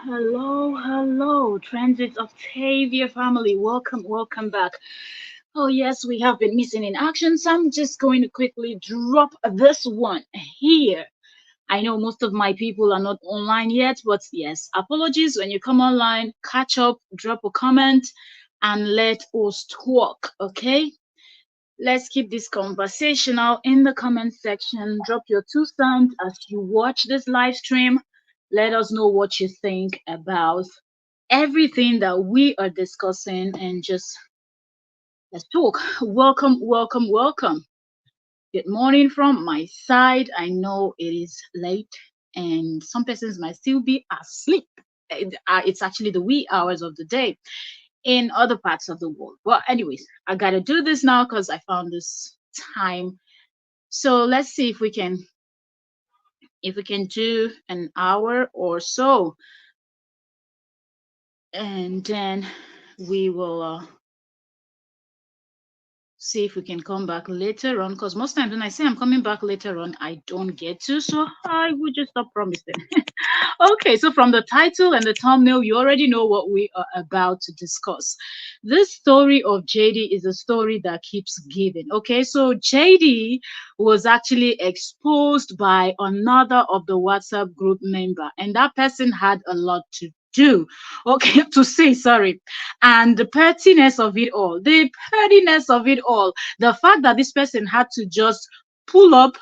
Hello, Transit Octavia family. Welcome back. Oh, yes, we have been missing in action, so I'm just going to quickly drop this one here. I know most of my people are not online yet, but yes, apologies when you come online, catch up, drop a comment, and let us talk, okay? Let's keep this conversational in the comment section. Drop your 2 cents as you watch this live stream. Let us know what you think about everything that we are discussing and just let's talk. Welcome. Good morning from my side. I know it is late and some persons might still be asleep. It's actually the wee hours of the day in other parts of the world. Well, anyways, I gotta do this now because I found this time. So let's see if we can do an hour or so, and then we will see if we can come back later on. Because most times when I say I'm coming back later on, I don't get to. So I will just stop promising. Okay, so from the title and the thumbnail, you already know what we are about to discuss. This story of JD is a story that keeps giving. Okay, so JD was actually exposed by another of the WhatsApp group member, and that person had a lot to do. Okay, to say sorry. And the pettiness of it all, the fact that this person had to just pull up,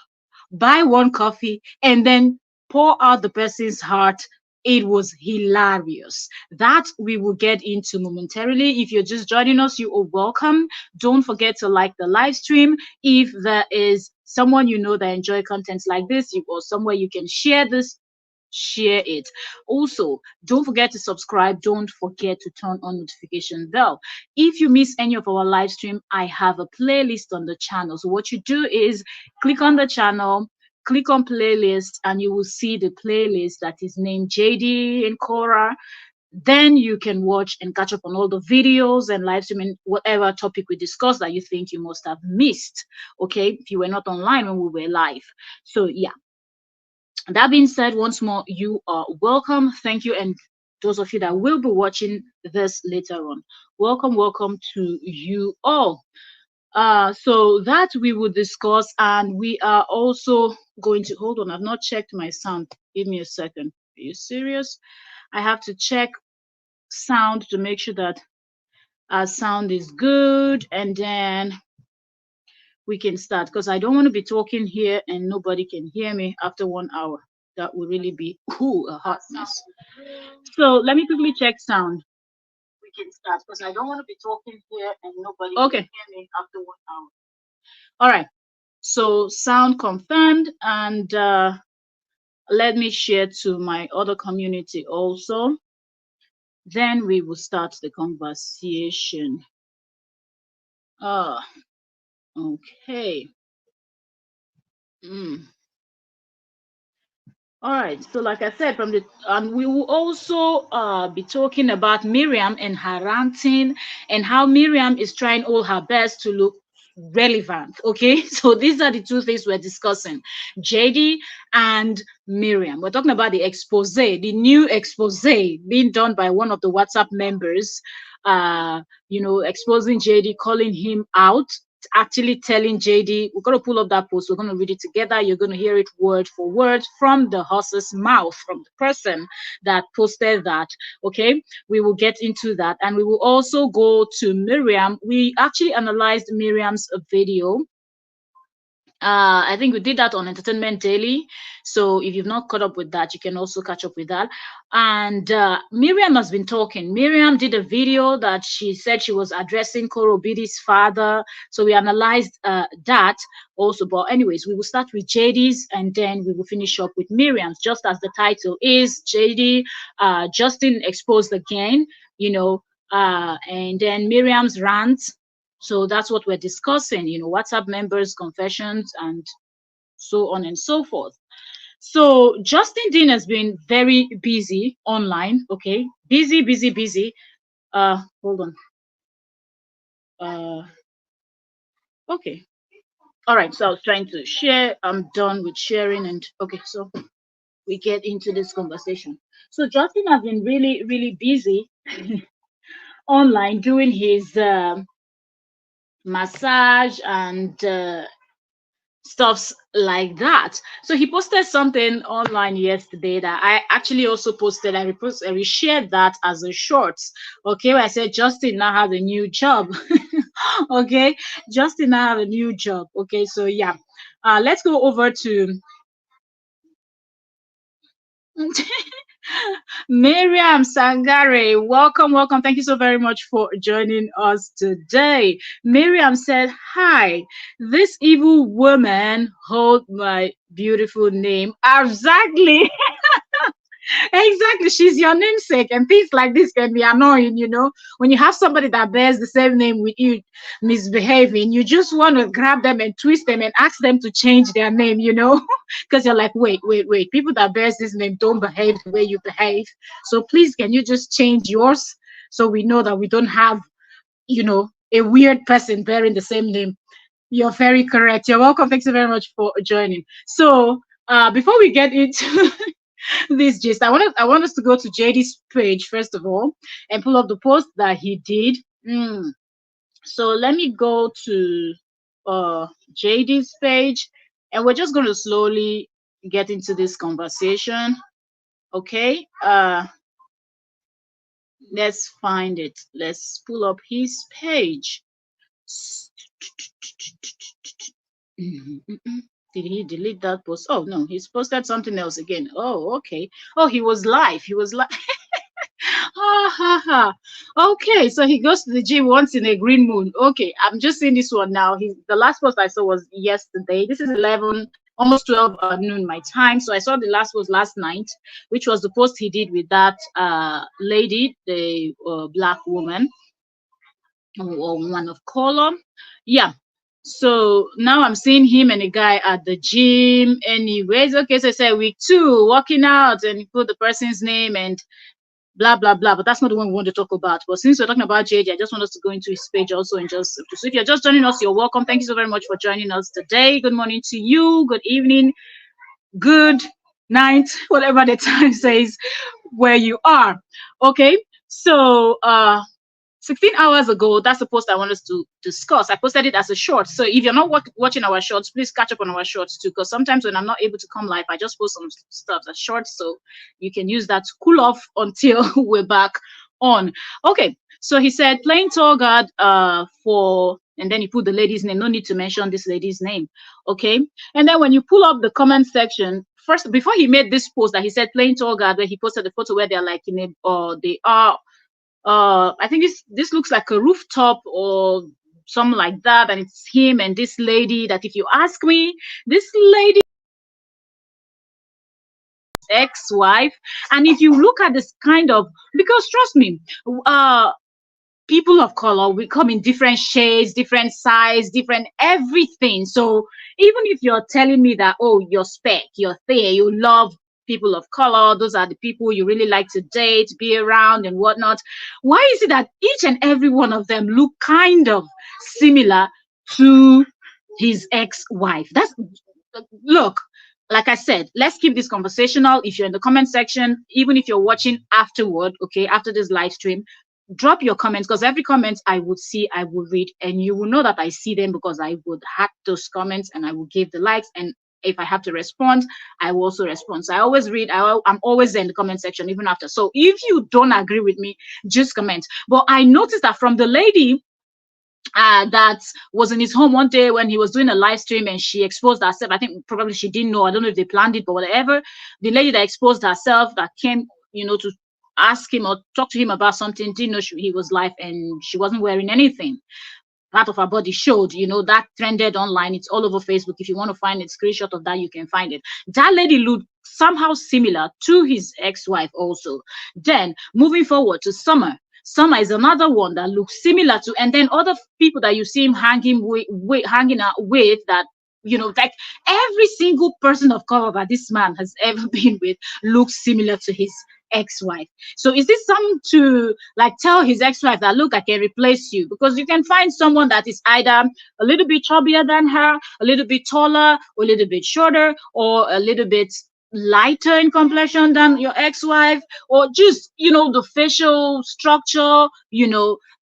buy one coffee, and then pour out the person's heart. It was hilarious. That we will get into momentarily. If you're just joining us, you are welcome. Don't forget to like the live stream. If there is someone you know that enjoy contents like this, you or somewhere you can share this, share it. Also, don't forget to subscribe. Don't forget to turn on notification bell. If you miss any of our live stream, I have a playlist on the channel. So what you do is click on the channel, click on playlist, and you will see the playlist that is named JD and Cora. Then you can watch and catch up on all the videos and live streaming, whatever topic we discussed that you think you must have missed. Okay, if you were not online when we were live. So yeah, that being said, once more, you are welcome. Thank you. And those of you that will be watching this later on, welcome to you all. So that we will discuss, and we are also going to hold on. I've not checked my sound. Give me a second. Are you serious? I have to check sound to make sure that our sound is good, and then we can start because I don't want to be talking here and nobody can hear me after 1 hour. That would really be a hot mess. So let me quickly check sound. We can start because I don't want to be talking here and nobody can hear me after 1 hour. All right. So sound confirmed, and let me share to my other community also. Then we will start the conversation. Okay. Mm. All right. So, like I said, we will also be talking about Miriam and her ranting and how Miriam is trying all her best to look relevant. Okay. So these are the two things we're discussing: JD and Miriam. We're talking about the new expose being done by one of the WhatsApp members. Exposing JD, calling him out, actually telling JD, we're going to pull up that post, we're going to read it together, you're going to hear it word for word from the horse's mouth, from the person that posted that. Okay, we will get into that, and we will also go to Miriam. We actually analyzed Miriam's video. I think we did that on Entertainment Daily. So if you've not caught up with that, you can also catch up with that. And Miriam has been talking. Miriam did a video that she said she was addressing Koro Bidi's father. So we analyzed that also. But anyways, we will start with JD's and then we will finish up with Miriam's, just as the title is. JD, Justin exposed again, and then Miriam's rant. So that's what we're discussing, WhatsApp members, confessions, and so on and so forth. So Justin Dean has been very busy online. Okay, busy. Hold on. Okay. All right. So I was trying to share. I'm done with sharing, and okay. So we get into this conversation. So Justin has been really, really busy online doing his massage and stuffs like that. So he posted something online yesterday that I actually also posted. I reshared that as a shorts. Okay, where I said Justin now has a new job. Okay, Justin now have a new job. Okay, so yeah, let's go over to Miriam Sangare. Welcome, welcome. Thank you so very much for joining us today. Miriam said, "Hi, this evil woman hold my beautiful name." Exactly. Exactly. She's your namesake, and things like this can be annoying, When you have somebody that bears the same name with you misbehaving, you just want to grab them and twist them and ask them to change their name, Because you're like, wait, wait, wait. People that bears this name don't behave the way you behave. So please, can you just change yours so we know that we don't have, a weird person bearing the same name? You're very correct. You're welcome. Thanks so very much for joining. So before we get into this gist. I want us to go to JD's page first of all and pull up the post that he did. So let me go to JD's page, and we're just going to slowly get into this conversation. Okay. Let's find it. Let's pull up his page. Did he delete that post? Oh no, he's posted something else again. Oh, okay. Oh, he was live. He was live. Ha ha ha. Okay, so he goes to the gym once in a green moon. Okay, I'm just seeing this one now. The last post I saw was yesterday. This is 11, almost 12 noon my time. So I saw the last post last night, which was the post he did with that lady, the black woman, or woman of color. Yeah. So now I'm seeing him and a guy at the gym. Anyways, okay, so I said week 2, working out, and he put the person's name and blah blah blah, but that's not the one we want to talk about. But since we're talking about JD, I just want us to go into his page also, and just so if you're just joining us, you're welcome. Thank you so very much for joining us today. Good morning to you, good evening, good night, whatever the time says where you are. Okay, so 16 hours ago, that's the post I want us to discuss. I posted it as a short. So if you're not watching our shorts, please catch up on our shorts too, because sometimes when I'm not able to come live, I just post some stuff as shorts, so you can use that to cool off until we're back on. Okay, so he said playing tour guard and then he put the lady's name. No need to mention this lady's name. Okay, and then when you pull up the comment section, first, before he made this post that he said playing tour guard, where he posted the photo where they're like in a, they are I think this looks like a rooftop or something like that, and it's him and this lady that, if you ask me, this lady ex-wife. And if you look at this kind of, because trust me, people of color, we come in different shades, different size, different everything. So even if you're telling me that, oh, you're spec, you're fair, you love people of color, those are the people you really like to date, be around and whatnot, why is it that each and every one of them look kind of similar to his ex-wife? Look, like I said, let's keep this conversational. If you're in the comment section, even if you're watching afterward, okay, after this live stream, drop your comments, because every comment I would see, I will read, and you will know that I see them because I would hack those comments and I will give the likes, and if I have to respond, I will also respond. So I always read. I'm always in the comment section even after. So if you don't agree with me, just comment. But I noticed that from the lady that was in his home one day when he was doing a live stream, and she exposed herself. I think probably she didn't know. I don't know if they planned it, but whatever. The lady that exposed herself, that came, to ask him or talk to him about something, didn't know he was live, and she wasn't wearing anything. Part of her body showed, that trended online. It's all over Facebook. If you want to find a screenshot of that, you can find it. That lady looked somehow similar to his ex-wife also. Then moving forward to Summer. Summer is another one that looks similar to, and then other people that you see him hanging out with, that like every single person of color that this man has ever been with looks similar to his ex-wife. So is this something to like tell his ex-wife that, look, I can replace you? Because you can find someone that is either a little bit chubbier than her, a little bit taller, or a little bit shorter, or a little bit lighter in complexion than your ex-wife, or just, the facial structure,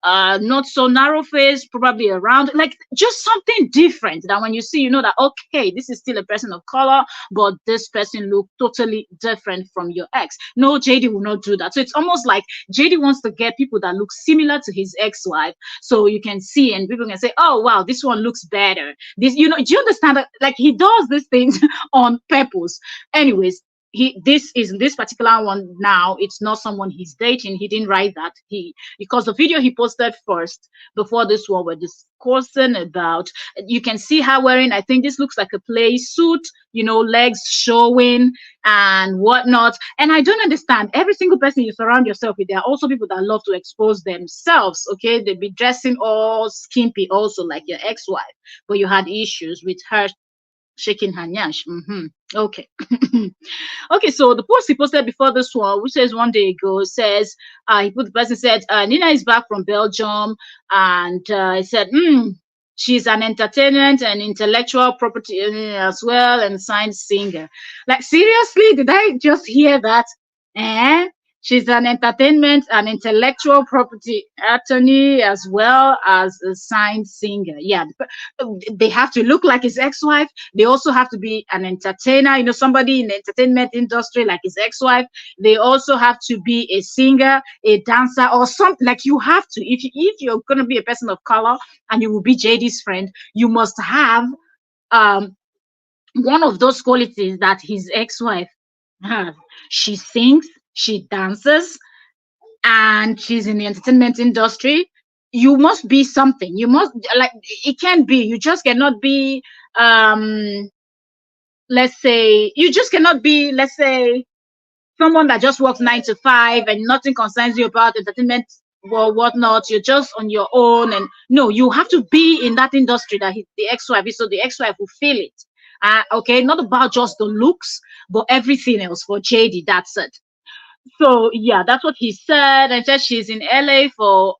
not so narrow face, probably around, like just something different that when you see, that okay, this is still a person of color, but this person look totally different from your ex. No, JD will not do that. So it's almost like JD wants to get people that look similar to his ex-wife, so you can see and people can say, oh wow, this one looks better. This, do you understand that? Like, he does these things on purpose. Anyways, this is this particular one now, it's not someone he's dating. He didn't write that. Because the video he posted first before this one were discussing about, you can see her wearing, I think this looks like a play suit, legs showing and whatnot. And I don't understand, every single person you surround yourself with, there are also people that love to expose themselves. Okay, they be dressing all skimpy also, like your ex-wife, but you had issues with her shaking her nyash. Okay. Okay, so the post he posted before this one, which says one day ago, says, the person said, Nina is back from Belgium, and he said, she's an entertainment and intellectual property as well, and science singer. Like, seriously, did I just hear that? Eh? She's an entertainment and intellectual property attorney as well as a science singer. Yeah, they have to look like his ex-wife. They also have to be an entertainer, somebody in the entertainment industry like his ex-wife. They also have to be a singer, a dancer, or something. Like, you have to, if you're going to be a person of color and you will be JD's friend, you must have one of those qualities that his ex-wife has. She sings, she dances, and she's in the entertainment industry. You must be something. You must, like, it can't be, you just cannot be let's say, someone that just works 9 to 5 and nothing concerns you about entertainment or whatnot. You're just on your own. And no, you have to be in that industry that the ex-wife is, so the ex-wife will feel it. Okay, not about just the looks, but everything else for JD. That's it. So yeah, that's what he said. And said she's in LA for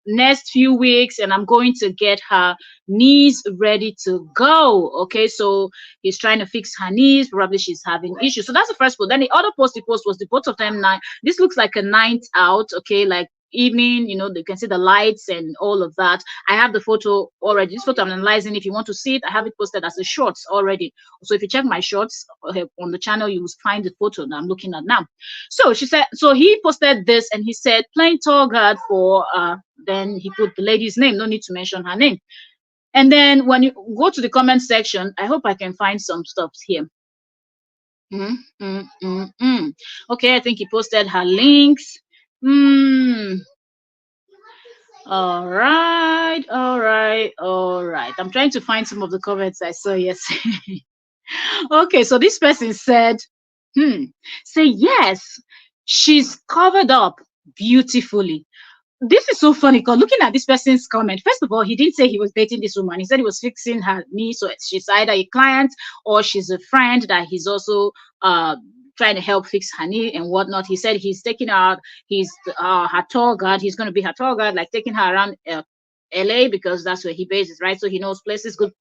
next few weeks, and I'm going to get her knees ready to go. Okay, so he's trying to fix her knees. Probably she's having issues. So that's the first post. Then the other post he posted was the both of them night. This looks like a night out. Okay, like evening, you can see the lights and all of that. I have the photo already. This photo I'm analyzing. If you want to see it, I have it posted as a shorts already. So if you check my shorts on the channel, you will find the photo that I'm looking at now. So she said, so he posted this and he said, playing tour guide for, then he put the lady's name, no need to mention her name. And then when you go to the comment section, I hope I can find some stuff here. Okay, I think he posted her links. All right. I'm trying to find some of the comments I saw yesterday. Okay, so this person said, say yes, she's covered up beautifully. This is so funny because looking at this person's comment, first of all, he didn't say he was dating this woman. He said he was fixing her knee. So she's either a client or she's a friend that he's also trying to help fix her knee and whatnot. He said he's taking her out. He's her tour guide. He's going to be her tour guide, like taking her around LA, because that's where he bases, right? So he knows places, good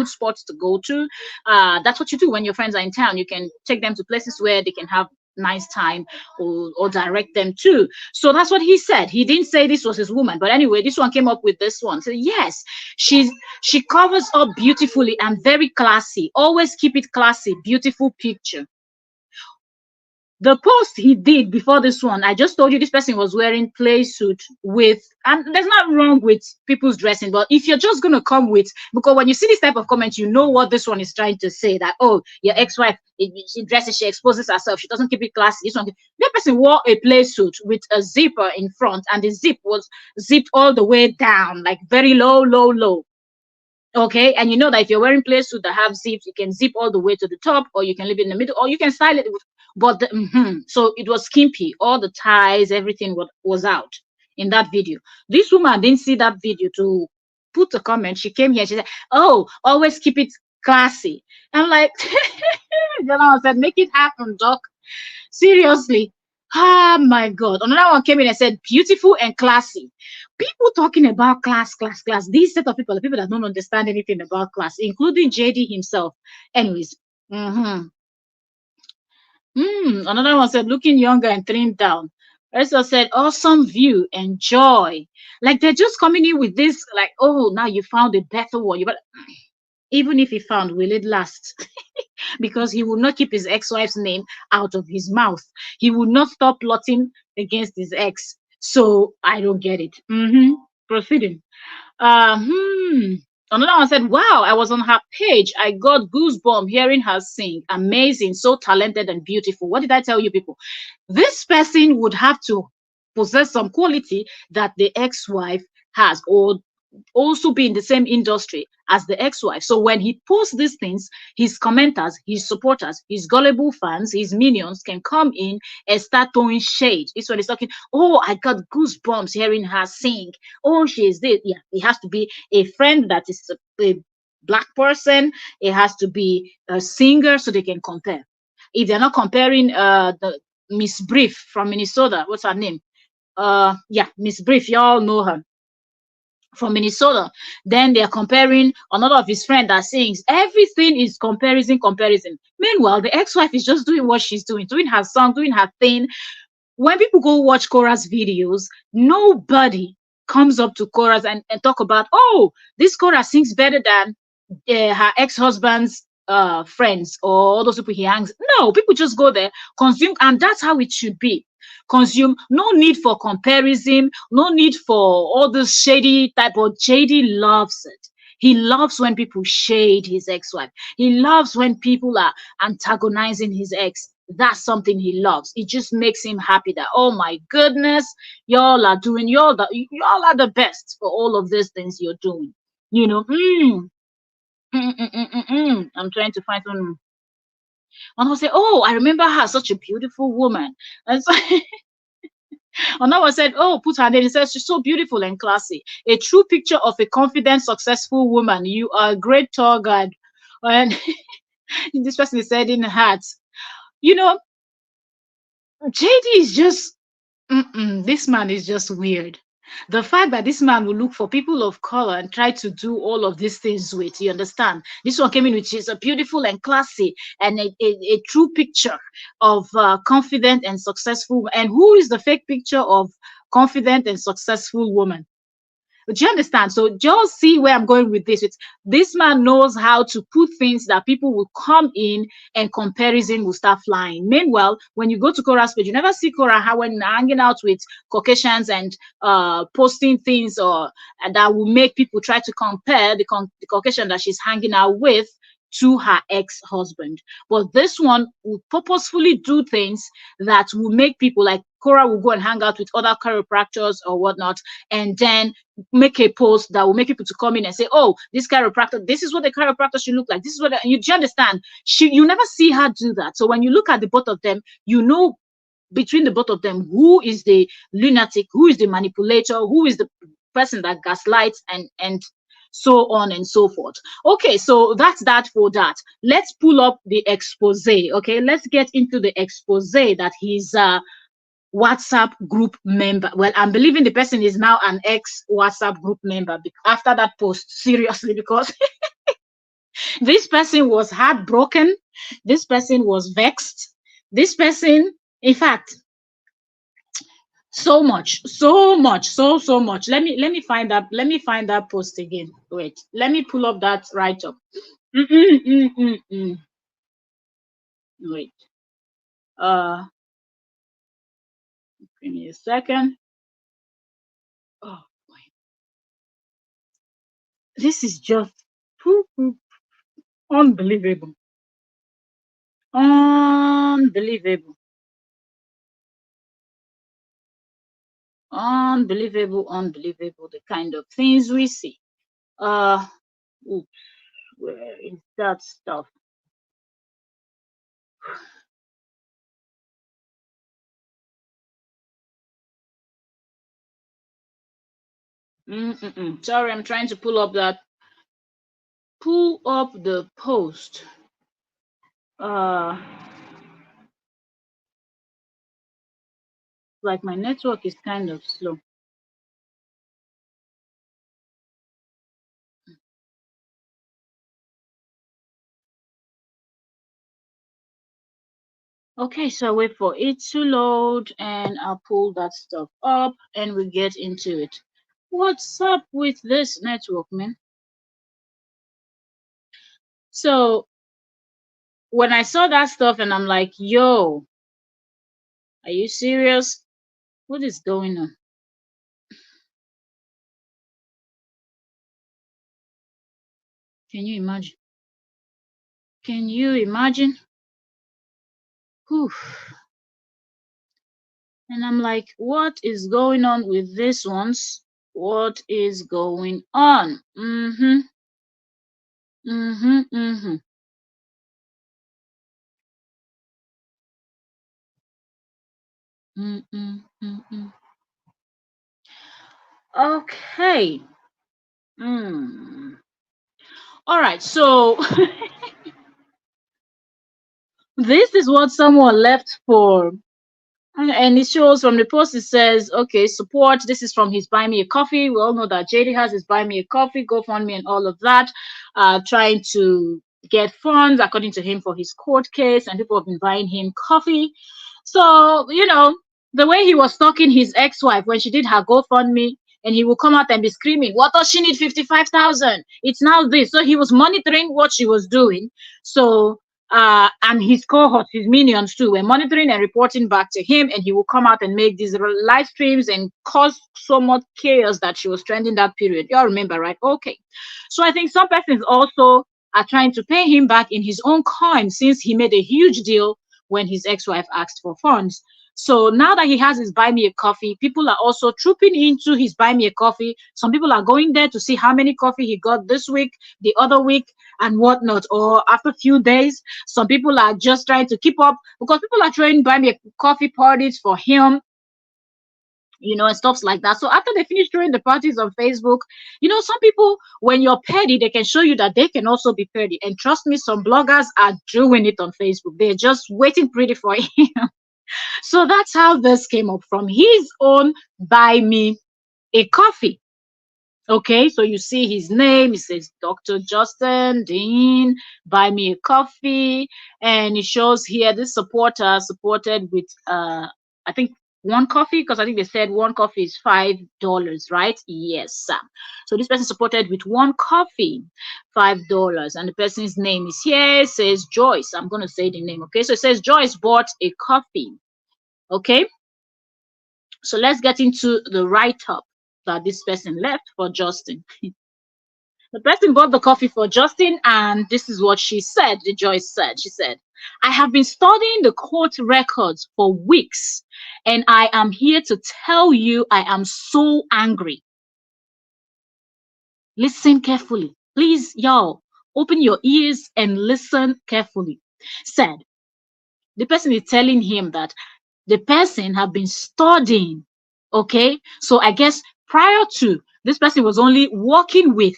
spots to go to. That's what you do when your friends are in town. You can take them to places where they can have nice time, or direct them to. So that's what he said. He didn't say this was his woman, but anyway, this one came up with this one. So yes, she covers up beautifully and very classy. Always keep it classy. Beautiful picture. The post he did before this one, I just told you this person was wearing play suit with, and there's not wrong with people's dressing, but if you're just going to come with, because when you see this type of comment, you know what this one is trying to say, that, oh, your ex-wife, she dresses, she exposes herself, she doesn't keep it classy. This one, that person wore a play suit with a zipper in front, and the zip was zipped all the way down, like very low. Okay, and you know that if you're wearing play suit that have zips, you can zip all the way to the top, or you can leave it in the middle, or you can style it with, but so it was skimpy, all the ties, everything was out in that video. This woman didn't see that video to put a comment. She came here, she said, oh, always keep it classy. I'm like, I said, make it happen, doc. Seriously. Oh my God. Another one came in and said, beautiful and classy. People talking about class. These set of people, the people that don't understand anything about class, including JD himself. Anyways. Another one said, looking younger and trimmed down. Rest said, awesome view, enjoy. Like they're just coming in with this, like, oh, now you found a better one. You but even if he found, will it last? Because he will not keep his ex-wife's name out of his mouth. He will not stop plotting against his ex. So I don't get it. Proceeding. Uh, hmm. Another one said, wow, I was on her page. I got goosebumps hearing her sing. Amazing, so talented and beautiful. What did I tell you people? This person would have to possess some quality that the ex-wife has, or also be in the same industry as the ex-wife. So when he posts these things, his commenters, his supporters, his gullible fans, his minions can come in and start throwing shade. This one is talking, oh, I got goosebumps hearing her sing. Oh, she is this. Yeah, it has to be a friend that is a black person. It has to be a singer so they can compare. If they're not comparing the Miss Brief from Minnesota, what's her name? Yeah, Miss Brief, y'all know her from Minnesota. Then they're comparing another of his friend that sings. Everything is comparison, comparison. Meanwhile, the ex-wife is just doing what she's doing her song, doing her thing. When people go watch Cora's videos, nobody comes up to Cora and talk about, oh, this Cora sings better than her ex-husband's friends or all those people he hangs. No, people just go there, consume, and that's how it should be. Consume, no need for comparison, no need for all this shady type of JD loves it. He loves when people shade his ex-wife. He loves when people are antagonizing his ex. That's something he loves. It just makes him happy that, oh my goodness, y'all are the best for all of these things you're doing. You know, I'm trying to find one. And I'll say, oh, I remember her, such a beautiful woman. And so another said, oh, put her name. He says, she's so beautiful and classy. A true picture of a confident, successful woman. You are a great tour guide. And this person is said in heart. You know, JD is just this man is just weird. The fact that this man will look for people of color and try to do all of these things with, you understand? This one came in, which is a beautiful and classy and a true picture of confident and successful. And who is the fake picture of confident and successful woman? Do you understand? So just see where I'm going with this. It's this man knows how to put things that people will come in and comparison will start flying. Meanwhile, when you go to Cora's page, you never see Cora how when hanging out with Caucasians and posting things or that will make people try to compare the Caucasian that she's hanging out with to her ex-husband. But this one will purposefully do things that will make people like Cora will go and hang out with other chiropractors or whatnot, and then make a post that will make people to come in and say, oh, this chiropractor, this is what the chiropractor should look like. This is what you, do you understand? You never see her do that. So when you look at the both of them, you know between the both of them who is the lunatic, who is the manipulator, who is the person that gaslights and so on and so forth. Okay, so that's that for that. Let's pull up the expose. Okay, let's get into the expose that he's WhatsApp group member. Well, I'm believing the person is now an ex WhatsApp group member after that post, seriously, because this person was heartbroken. This person was vexed. This person, in fact, so much, so much. Let me find that. Let me find that post again. Wait, let me pull up that write up. Wait, uh, give me a second. Oh, this is just unbelievable. Unbelievable. Unbelievable, unbelievable, the kind of things we see. Uh, oops, where is that stuff? Sorry, I'm trying to pull up the post. Uh, like my network is kind of slow. Okay, so I wait for it to load and I'll pull that stuff up and we get into it. What's up with this network, man? So when I saw that stuff and I'm like, yo, are you serious? What is going on? Can you imagine? Can you imagine? Whew. And I'm like, what is going on with these ones? What is going on? Mm-hmm. Mm-hmm. Mm-hmm. Mm-mm. Mm-mm. Okay. Mm. All right. So this is what someone left for. And it shows from the post, it says, okay, support. This is from his Buy Me a Coffee. We all know that JD has his Buy Me a Coffee, GoFundMe, and all of that, trying to get funds, according to him, for his court case. And people have been buying him coffee. So, the way he was stalking his ex wife when she did her GoFundMe, and he will come out and be screaming, what does she need 55,000? It's now this. So he was monitoring what she was doing. So and his cohorts, his minions too, were monitoring and reporting back to him, and he will come out and make these live streams and cause so much chaos that she was trending that period. You all remember, right? Okay. So I think some persons also are trying to pay him back in his own coin since he made a huge deal when his ex-wife asked for funds. So now that he has his Buy Me a Coffee, people are also trooping into his Buy Me a Coffee. Some people are going there to see how many coffee he got this week, the other week, and whatnot, or after a few days. Some people are just trying to keep up because people are throwing Buy Me a Coffee parties for him, and stuff like that. So after they finish throwing the parties on Facebook, some people, when you're petty, they can show you that they can also be petty. And trust me, some bloggers are doing it on Facebook. They're just waiting pretty for him. So that's how this came up, from his own Buy Me a Coffee. Okay, so you see his name, it says Dr. Justin Dean, Buy Me a Coffee, and it shows here this supporter supported with I think one coffee, because I think they said one coffee is $5, right? Yes. So this person supported with one coffee, $5, and the person's name is here, it says Joyce. I'm gonna say the name, okay? So it says Joyce bought a coffee. Okay, so let's get into the write-up that this person left for Justin. The person bought the coffee for Justin, and this is what she said. The Joyce said, she said, I have been studying the court records for weeks, and I am here to tell you I am so angry. Listen carefully. Please, y'all, open your ears and listen carefully. Said, the person is telling him that the person have been studying. Okay, so I guess prior to this person was only working with,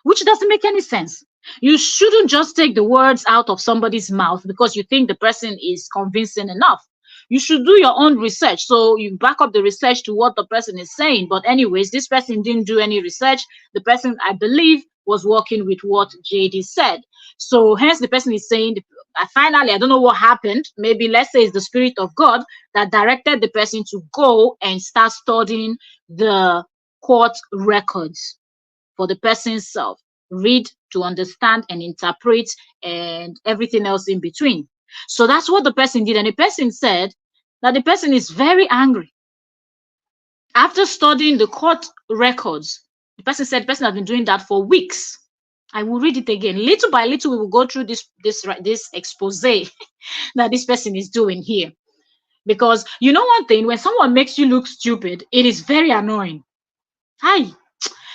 which doesn't make any sense. You shouldn't just take the words out of somebody's mouth because you think the person is convincing enough. You should do your own research. So you back up the research to what the person is saying. But anyways, this person didn't do any research. The person, I believe, was working with what JD said. So hence the person is saying, finally, I don't know what happened. Maybe let's say it's the Spirit of God that directed the person to go and start studying the court records for the person's self, read to understand and interpret, and everything else in between. So that's what the person did. And the person said that the person is very angry. After studying the court records, the person said the person has been doing that for weeks. I will read it again. Little by little, we will go through this expose that this person is doing here. Because you know one thing, when someone makes you look stupid, it is very annoying. Hi,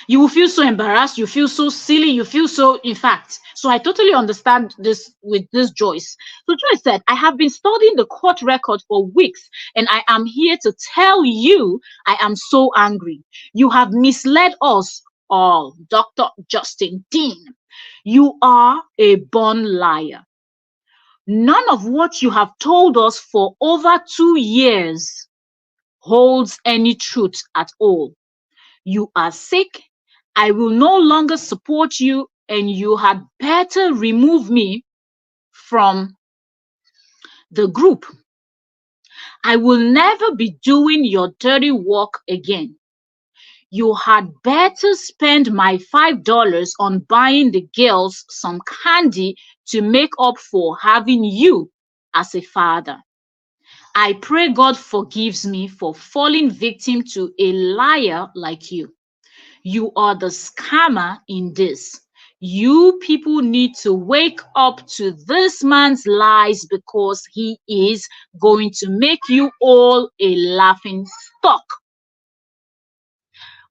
you will feel so embarrassed, you feel so silly, you feel so, in fact. So I totally understand this with this Joyce. So Joyce said, I have been studying the court record for weeks, and I am here to tell you I am so angry. You have misled us all, Dr. Justin Dean. You are a born liar. None of what you have told us for over 2 years holds any truth at all. You are sick. I will no longer support you, and you had better remove me from the group. I will never be doing your dirty work again. You had better spend my $5 on buying the girls some candy to make up for having you as a father. I pray God forgives me for falling victim to a liar like you. You are the scammer in this. You people need to wake up to this man's lies because he is going to make you all a laughing stock.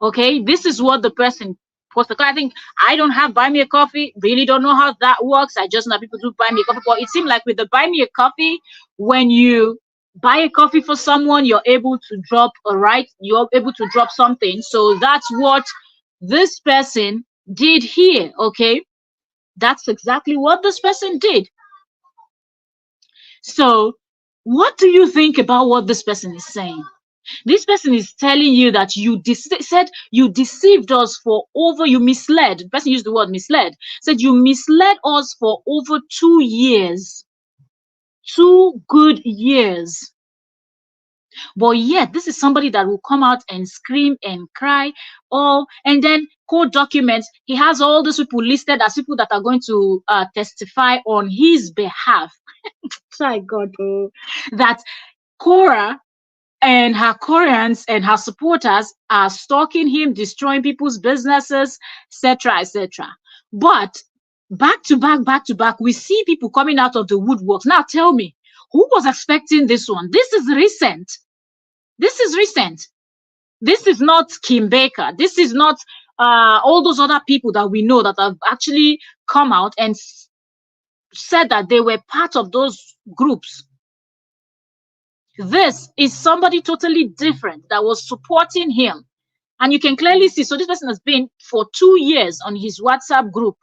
Okay, this is what the person posted. I think I don't have buy me a coffee, really don't know how that works. I just know people do buy me a coffee. But it seemed like with the buy me a coffee, when you buy a coffee for someone, you're able to drop a right, you're able to drop something. So that's what this person did here. Okay, that's exactly what this person did. So what do you think about what this person is saying? This person is telling you that said you deceived us for over, you misled. The person used the word misled. Said you misled us for over 2 years. 2 good years. But yet, this is somebody that will come out and scream and cry, and then court documents. He has all these people listed as people that are going to testify on his behalf. My God, that Cora and her Koreans and her supporters are stalking him, destroying people's businesses, etc., etc. But back to back, we see people coming out of the woodworks. Now tell me, who was expecting this one? This is recent. This is recent. This is not Kim Baker. This is not all those other people that we know that have actually come out and said that they were part of those groups. This is somebody totally different that was supporting him. And you can clearly see, so this person has been for 2 years on his WhatsApp group.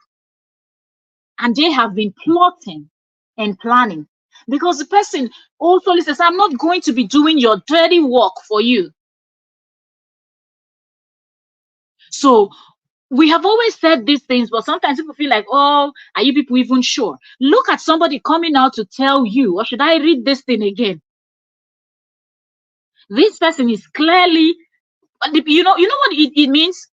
And they have been plotting and planning. Because the person also says, I'm not going to be doing your dirty work for you. So we have always said these things, but sometimes people feel like, oh, are you people even sure? Look at somebody coming out to tell you, or should I read this thing again? This person is clearly, you know what it means?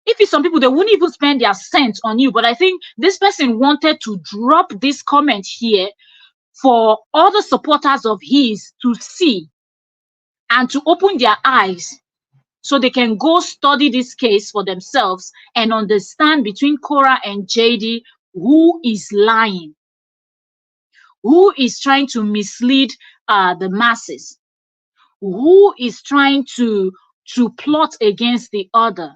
If it's some people, they wouldn't even spend their cents on you. But I think this person wanted to drop this comment here for other supporters of his to see and to open their eyes so they can go study this case for themselves and understand between Cora and JD who is lying, who is trying to mislead the masses, who is trying to plot against the other.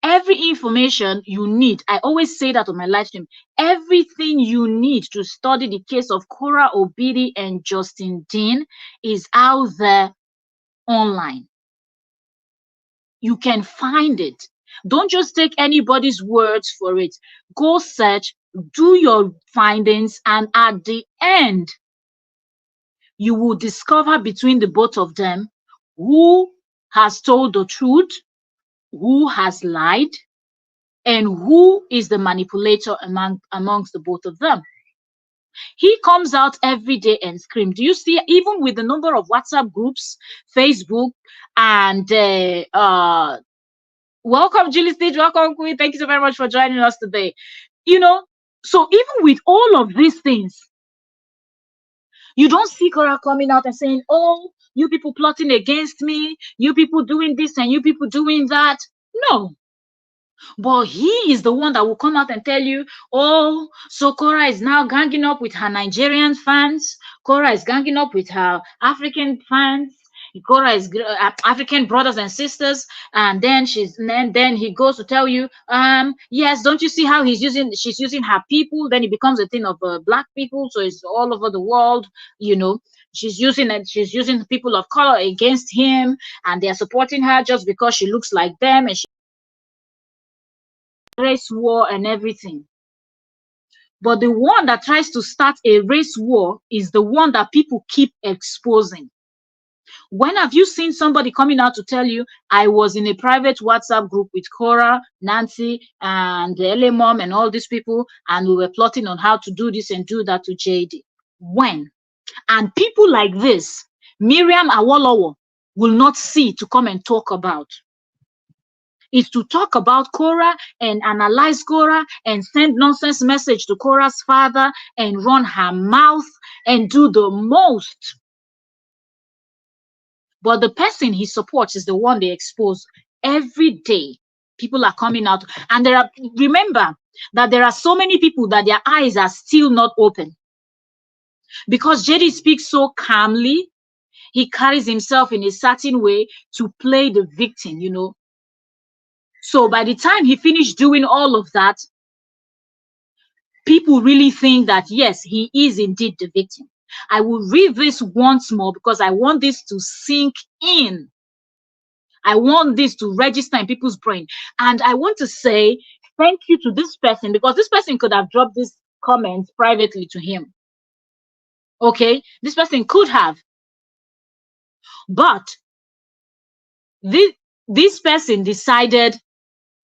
Every information you need, I always say that on my live stream, everything you need to study the case of Cora Obidi and Justin Dean is out there online. You can find it. Don't just take anybody's words for it. Go search, do your findings, and at the end, you will discover between the both of them who has told the truth, who has lied, and who is the manipulator amongst the both of them. He comes out every day and screams. Do you see, even with the number of WhatsApp groups, Facebook, and welcome, Julie Stitch, welcome, Queen. Thank you so very much for joining us today. You know, so even with all of these things, you don't see Cora coming out and saying, oh, you people plotting against me, you people doing this and you people doing that. No. But he is the one that will come out and tell you, oh, so Cora is now ganging up with her Nigerian fans. Cora is ganging up with her African fans. Cora is African brothers and sisters. And then then he goes to tell you, yes, don't you see how she's using her people? Then it becomes a thing of black people. So it's all over the world, you know. She's using people of color against him, and they're supporting her just because she looks like them, and she race war and everything. But the one that tries to start a race war is the one that people keep exposing. When have you seen somebody coming out to tell you, I was in a private WhatsApp group with Cora, Nancy, and the LA Mom and all these people, and we were plotting on how to do this and do that to JD? When? And people like this, Miriam Awolowo will not see to come and talk about. Is to talk about Korah and analyze Korah and send nonsense message to Korah's father and run her mouth and do the most. But the person he supports is the one they expose every day. People are coming out, and remember that there are so many people that their eyes are still not open. Because JD speaks so calmly, he carries himself in a certain way to play the victim, you know. So by the time he finished doing all of that, people really think that, yes, he is indeed the victim. I will read this once more because I want this to sink in. I want this to register in people's brain. And I want to say thank you to this person, because this person could have dropped this comment privately to him. Okay, this person could have. But this person decided,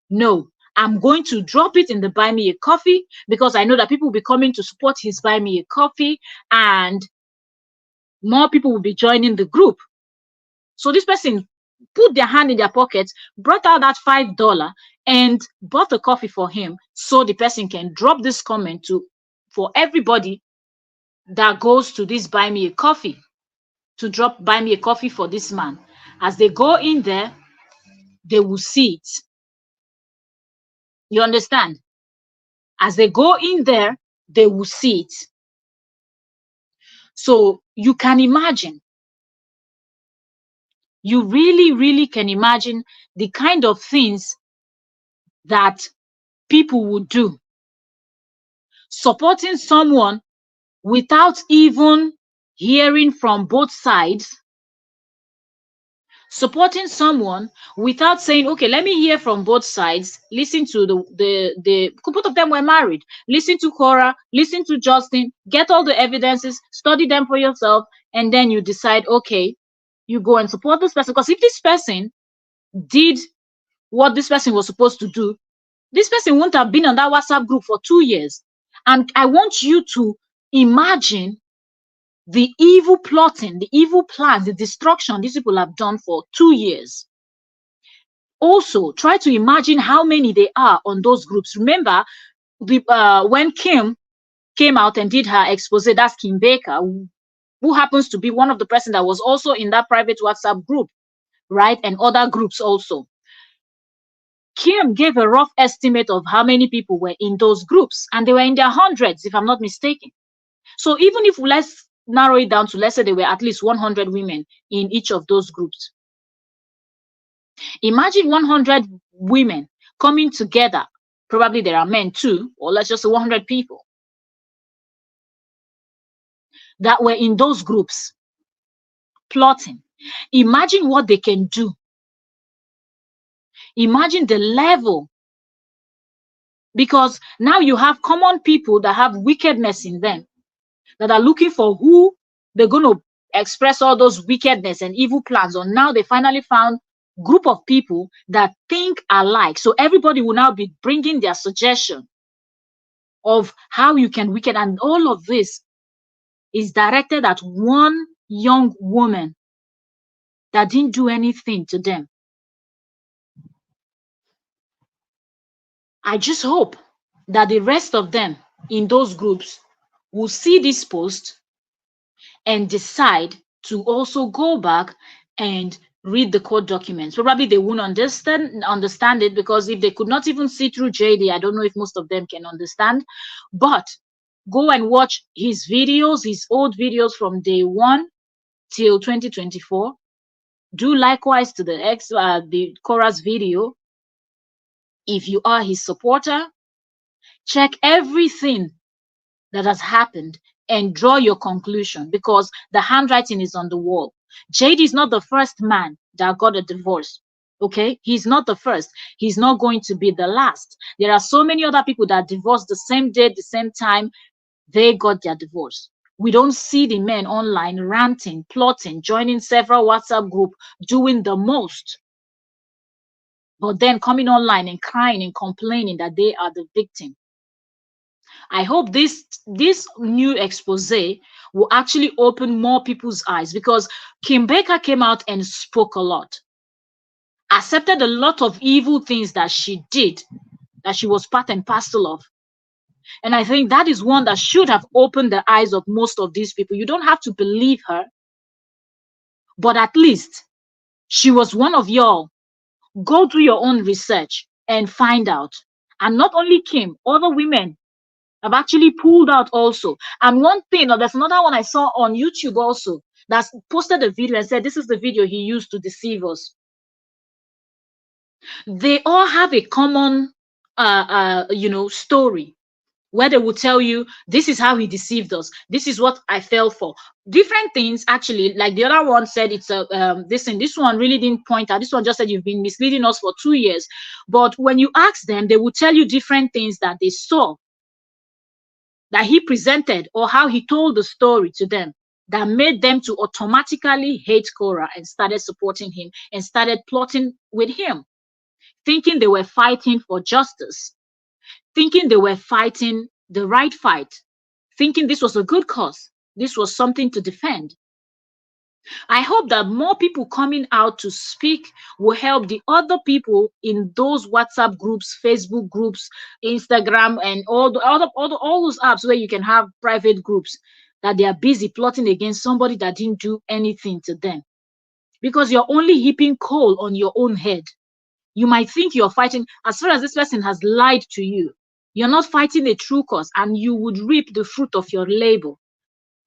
no, I'm going to drop it in the Buy Me a Coffee, because I know that people will be coming to support his Buy Me a Coffee and more people will be joining the group. So this person put their hand in their pockets, brought out that $5 and bought a coffee for him, so the person can drop this comment for everybody that goes to this Buy Me a Coffee, to buy me a coffee for this man. As they go in there, they will see it. You understand? As they go in there, they will see it. So you can imagine, you really, really can imagine the kind of things that people would do. Supporting someone without even hearing from both sides. Supporting someone without saying, okay, let me hear from both sides. Listen to the both of them were married. Listen to Korah, listen to Justin, get all the evidences, study them for yourself, and then you decide, okay, you go and support this person. Because if this person did what this person was supposed to do, this person wouldn't have been on that WhatsApp group for 2 years. And I want you to imagine the evil plotting, the evil plans, the destruction these people have done for 2 years. Also, try to imagine how many they are on those groups. Remember, when Kim came out and did her expose, that's Kim Baker, who happens to be one of the person that was also in that private WhatsApp group, right? And other groups also. Kim gave a rough estimate of how many people were in those groups, and they were in their hundreds, if I'm not mistaken. So even if let's narrow it down to, let's say there were at least 100 women in each of those groups. Imagine 100 women coming together. Probably there are men too, or let's just say 100 people that were in those groups plotting. Imagine what they can do. Imagine the level. Because now you have common people that have wickedness in them, that are looking for who they're going to express all those wickedness and evil plans on. Now they finally found group of people that think alike. So everybody will now be bringing their suggestion of how you can wicked. And all of this is directed at one young woman that didn't do anything to them. I just hope that the rest of them in those groups will see this post and decide to also go back and read the court documents. Probably they won't understand it, because if they could not even see through JD, I don't know if most of them can understand. But go and watch his videos, his old videos from day 1 till 2024. Do likewise to the Korah's video. If you are his supporter, check everything that has happened and draw your conclusion, because the handwriting is on the wall. JD is not the first man that got a divorce. Okay, he's not the first. He's not going to be the last. There are so many other people that divorced the same day, the same time they got their divorce. We don't see the men online ranting, plotting, joining several WhatsApp groups, doing the most, but then coming online and crying and complaining that they are the victim. I hope this new expose will actually open more people's eyes, because Kim Baker came out and spoke a lot, accepted a lot of evil things that she did, that she was part and parcel of. And I think that is one that should have opened the eyes of most of these people. You don't have to believe her, but at least she was one of y'all. Go do your own research and find out. And not only Kim, other women have actually pulled out also. And one thing, or there's another one I saw on YouTube also, that's posted a video and said this is the video he used to deceive us. They all have a common story, where they will tell you this is how he deceived us, this is what I fell for, different things. Actually, like the other one said, it's a this one really didn't point out, this one just said you've been misleading us for 2 years. But when you ask them, they will tell you different things that they saw, that he presented, or how he told the story to them, that made them to automatically hate Korah and started supporting him and started plotting with him, thinking they were fighting for justice, thinking they were fighting the right fight, thinking this was a good cause, this was something to defend. I hope that more people coming out to speak will help the other people in those WhatsApp groups, Facebook groups, Instagram, and all those apps where you can have private groups, that they are busy plotting against somebody that didn't do anything to them. Because you're only heaping coal on your own head. You might think you're fighting, as far as this person has lied to you, you're not fighting a true cause, and you would reap the fruit of your labor.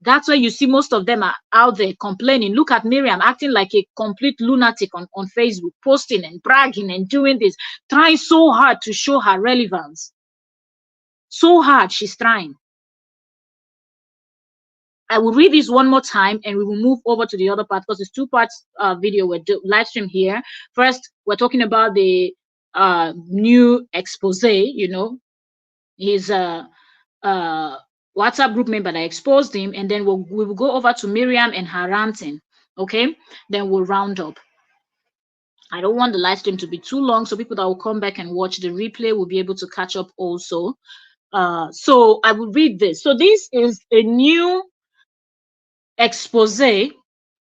That's why you see most of them are out there complaining. Look at Miriam acting like a complete lunatic on Facebook, posting and bragging and doing this, trying so hard to show her relevance. So hard she's trying. I will read this one more time and we will move over to the other part, because it's two parts video we're live stream here. First, we're talking about the new expose, his WhatsApp group member that exposed him, and then we will go over to Miriam and her ranting. Okay, then we'll round up. I don't want the live stream to be too long, so people that will come back and watch the replay will be able to catch up also. So I will read this. So this is a new expose.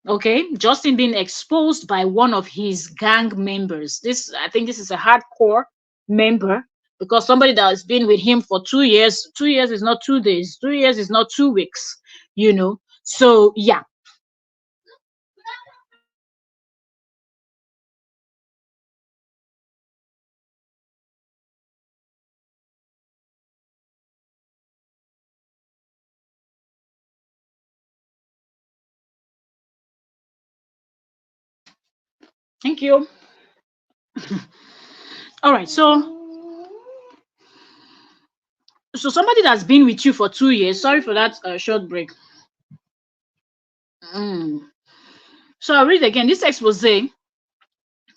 Okay, Justin being exposed by one of his gang members. I think this is a hardcore member, because somebody that has been with him for 2 years, 2 years is not 2 days, 2 years is not 2 weeks, So yeah. Thank you. All right, so somebody that's been with you for 2 years, sorry for that short break. So I'll read again. This expose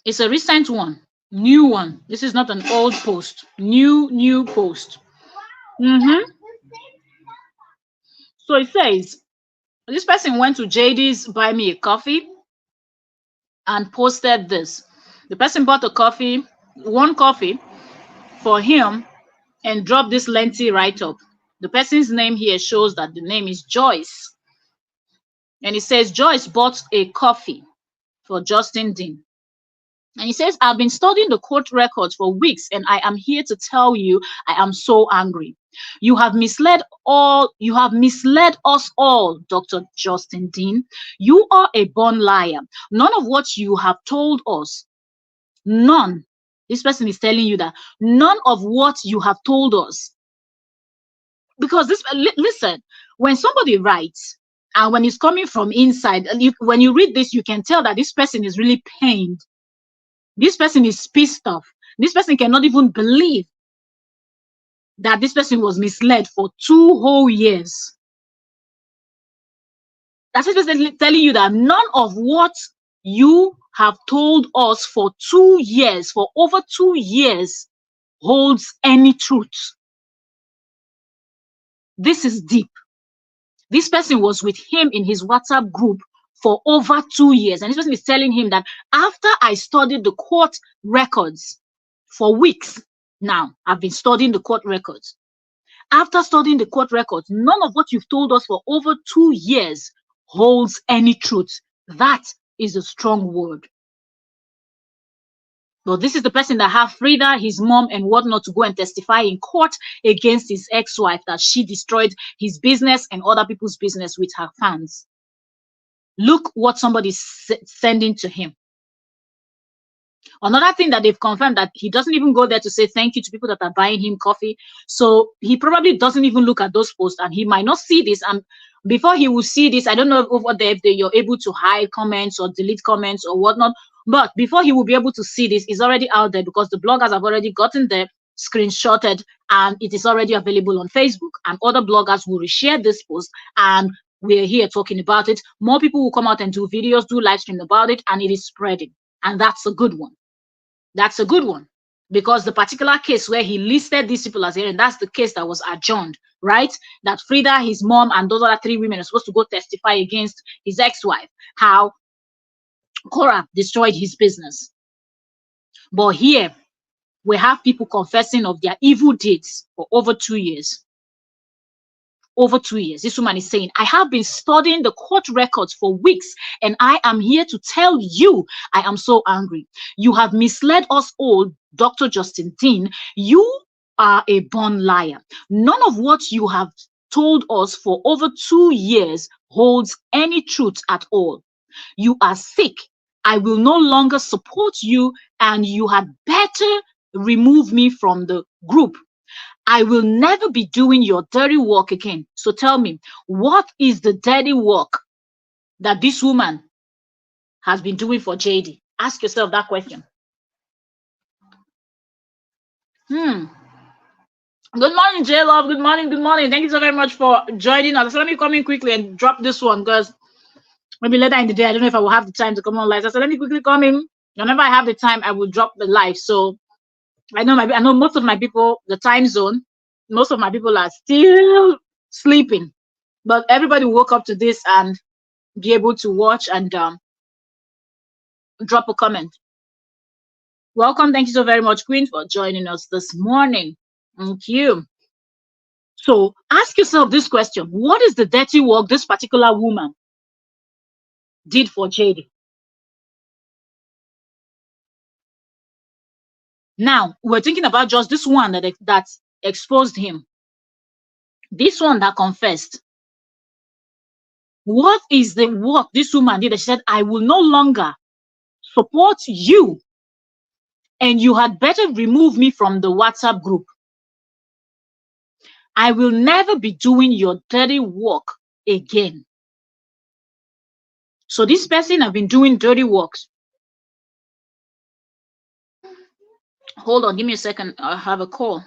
is a recent one, new one. This is not an old post, new post. So it says, this person went to JD's Buy Me a Coffee and posted this. The person bought one coffee for him, and dropped this lengthy write-up. The person's name here shows that the name is Joyce. And it says, Joyce bought a coffee for Justin Dean. And he says, I've been studying the court records for weeks, and I am here to tell you I am so angry. You have misled us all, Dr. Justin Dean. You are a born liar. None of what you have told us, none. This person is telling you that none of what you have told us. Because listen, when somebody writes, and when it's coming from inside, when you read this, you can tell that this person is really pained. This person is pissed off. This person cannot even believe that this person was misled for 2 whole years. That's this person telling you that none of what you have told us for 2 years, for over 2 years, holds any truth. This is deep. This person was with him in his WhatsApp group for over 2 years. And this person is telling him that after I studied the court records for weeks now, I've been studying the court records. After studying the court records, none of what you've told us for over 2 years holds any truth. That is a strong word. But this is the person that have Frida, his mom, and whatnot to go and testify in court against his ex-wife that she destroyed his business and other people's business with her fans. Look what somebody's sending to him. Another thing that they've confirmed, that he doesn't even go there to say thank you to people that are buying him coffee. So he probably doesn't even look at those posts, and he might not see this. And before he will see this, I don't know if over there if you're able to hide comments or delete comments or whatnot. But before he will be able to see this, it's already out there because the bloggers have already gotten there, screenshotted, and it is already available on Facebook. And other bloggers will reshare this post, and we're here talking about it. More people will come out and do videos, do live stream about it, and it is spreading. And that's a good one. That's a good one, because the particular case where he listed these people as hearing, that's the case that was adjourned, right? That Frida, his mom, and those other 3 women are supposed to go testify against his ex-wife, how Cora destroyed his business. But here, we have people confessing of their evil deeds for over 2 years. Over 2 years. This woman is saying, I have been studying the court records for weeks, and I am here to tell you, I am so angry. You have misled us all, Dr. Justin Dean. You are a born liar. None of what you have told us for over 2 years holds any truth at all. You are sick. I will no longer support you, and you had better remove me from the group. I will never be doing your dirty work again. So tell me, what is the dirty work that this woman has been doing for JD? Ask yourself that question. Good morning, J-Love. Good morning, good morning. Thank you so very much for joining us. So let me come in quickly and drop this one, because maybe later in the day, I don't know if I will have the time to come on live. So let me quickly come in. Whenever I have the time, I will drop the live. So I know most of my people, the time zone, most of my people are still sleeping, but everybody woke up to this and be able to watch and drop a comment. Welcome. Thank you so very much, Queen, for joining us this morning. Thank you. So ask yourself this question: what is the dirty work this particular woman did for JD? Now, we're thinking about just this one that exposed him. This one that confessed. What is the work this woman did? She said, I will no longer support you, and you had better remove me from the WhatsApp group. I will never be doing your dirty work again. So this person have been doing dirty works. Hold on, give me a second. I have a call.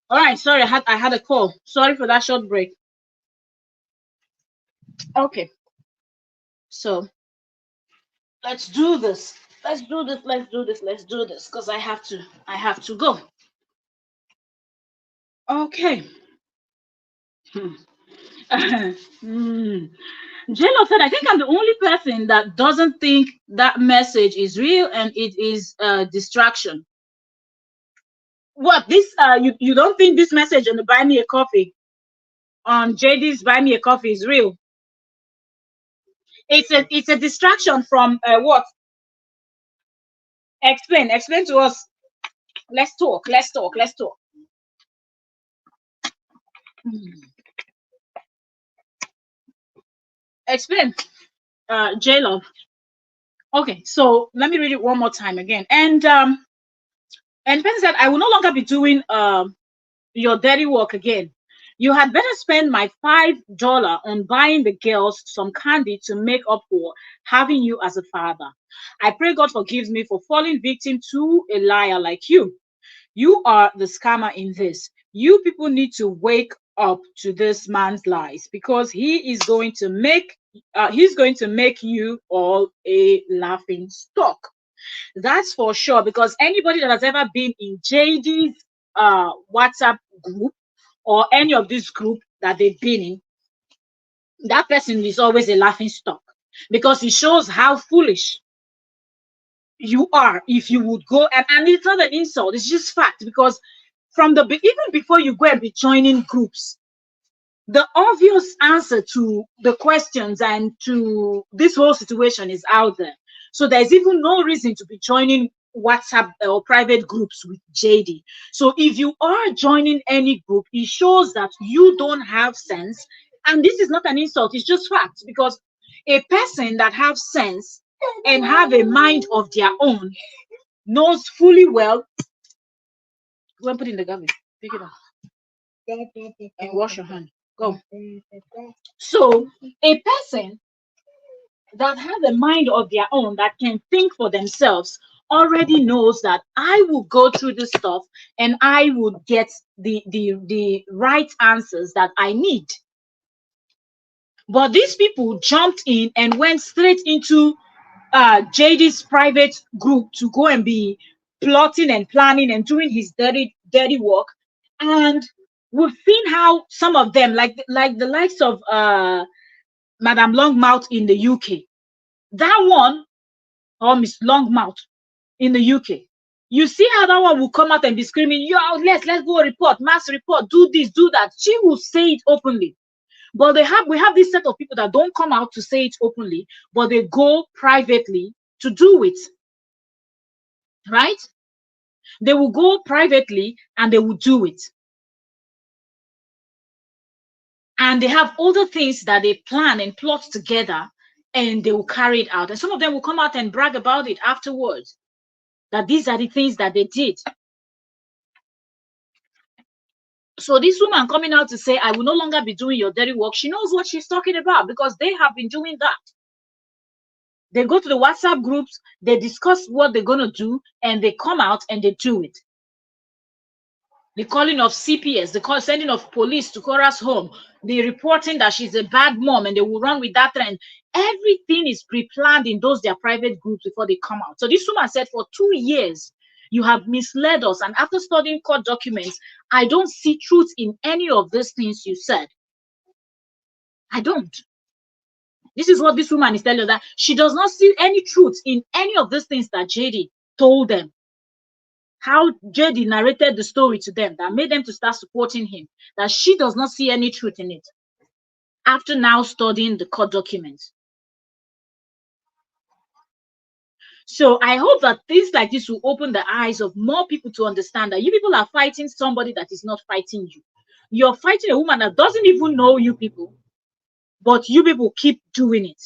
All right, sorry, I had a call. Sorry for that short break. Okay, so let's do this. Let's do this. Because I have to go. Okay. J-Lo said, I think I'm the only person that doesn't think that message is real and it is a distraction. What, this you don't think this message on the buy me a coffee on JD's buy me a coffee is real? It's a distraction from what? Explain to us. Let's talk. Explain. J-Love. Okay, so let me read it one more time again. And the person said, I will no longer be doing your dirty work again. You had better spend my $5 on buying the girls some candy to make up for having you as a father. I pray God forgives me for falling victim to a liar like you. You are the scammer in this. You people need to wake up to this man's lies, because he's going to make you all a laughing stock. That's for sure. Because anybody that has ever been in JD's WhatsApp group, or any of this group that they've been in, that person is always a laughing stock, because it shows how foolish you are if you would go, and it's not an insult, it's just fact. Because even before you go and be joining groups, the obvious answer to the questions and to this whole situation is out there. So there's even no reason to be joining WhatsApp or private groups with JD. So if you are joining any group, it shows that you don't have sense. And this is not an insult, it's just fact. Because a person that have sense and have a mind of their own knows fully well. Go and put it in the garbage. Pick it up and wash your hand. Go. So a person that has a mind of their own, that can think for themselves, already knows that I will go through this stuff and I would get the right answers that I need. But these people jumped in and went straight into JD's private group to go and be plotting and planning and doing his dirty work. And we've seen how some of them, like the likes of Madam Longmouth in the UK, that one, or Miss Longmouth in the UK, you see how that one will come out and be screaming, yo, let's go report, mass report, do this, do that. She will say it openly. But we have this set of people that don't come out to say it openly, but they go privately to do it. Right? They will go privately and they will do it. And they have other things that they plan and plot together, and they will carry it out. And some of them will come out and brag about it afterwards, that these are the things that they did. So this woman coming out to say, I will no longer be doing your dirty work, she knows what she's talking about, because they have been doing that. They go to the WhatsApp groups, they discuss what they're going to do, and they come out and they do it. The calling of CPS, the sending of police to Cora's home, the reporting that she's a bad mom, and they will run with that trend. Everything is pre-planned in their private groups before they come out. So this woman said, for 2 years, you have misled us. And after studying court documents, I don't see truth in any of these things you said. I don't. This is what this woman is telling you, that she does not see any truth in any of these things that JD told them. How JD narrated the story to them that made them to start supporting him, that she does not see any truth in it after now studying the court documents. So I hope that things like this will open the eyes of more people to understand that you people are fighting somebody that is not fighting you. You're fighting a woman that doesn't even know you people, but you people keep doing it.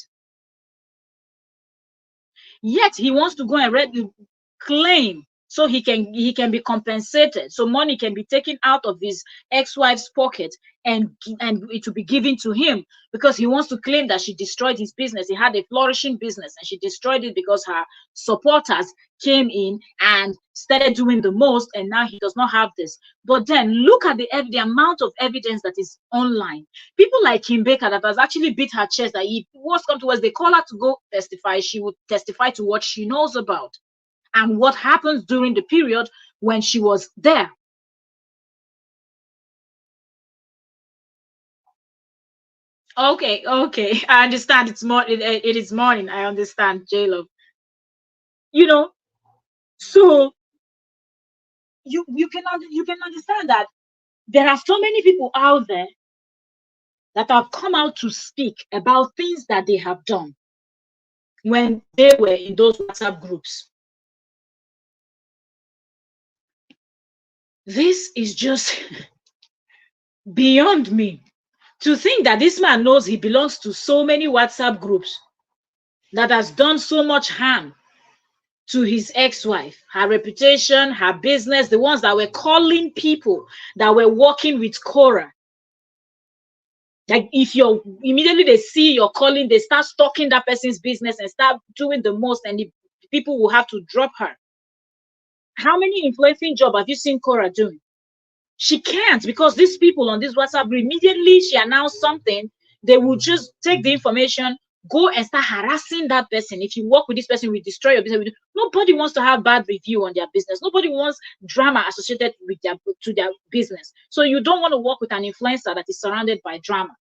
Yet he wants to go and claim, so he can be compensated, so money can be taken out of his ex-wife's pocket and it will be given to him, because he wants to claim that she destroyed his business. He had a flourishing business and she destroyed it because her supporters came in and started doing the most, and now he does not have this. But then look at the amount of evidence that is online. People like Kim Baker that has actually beat her chest, that he was come to us, they call her to go testify, she would testify to what she knows about and what happens during the period when she was there. Okay, I understand. It is morning. I understand, J-Love. So you can understand that there are so many people out there that have come out to speak about things that they have done when they were in those WhatsApp groups. This is just beyond me, to think that this man knows he belongs to so many WhatsApp groups that has done so much harm to his ex-wife, her reputation, her business, the ones that were calling people that were working with Cora. Like if you're immediately they see you're calling, they start stalking that person's business and start doing the most, and the people will have to drop her. How many influencing job have you seen Cora doing? She can't, because these people on this WhatsApp, immediately she announced something, they will just take the information, go and start harassing that person. If you work with this person, we destroy your business. Nobody wants to have bad review on their business. Nobody wants drama associated with their business. So you don't want to work with an influencer that is surrounded by drama.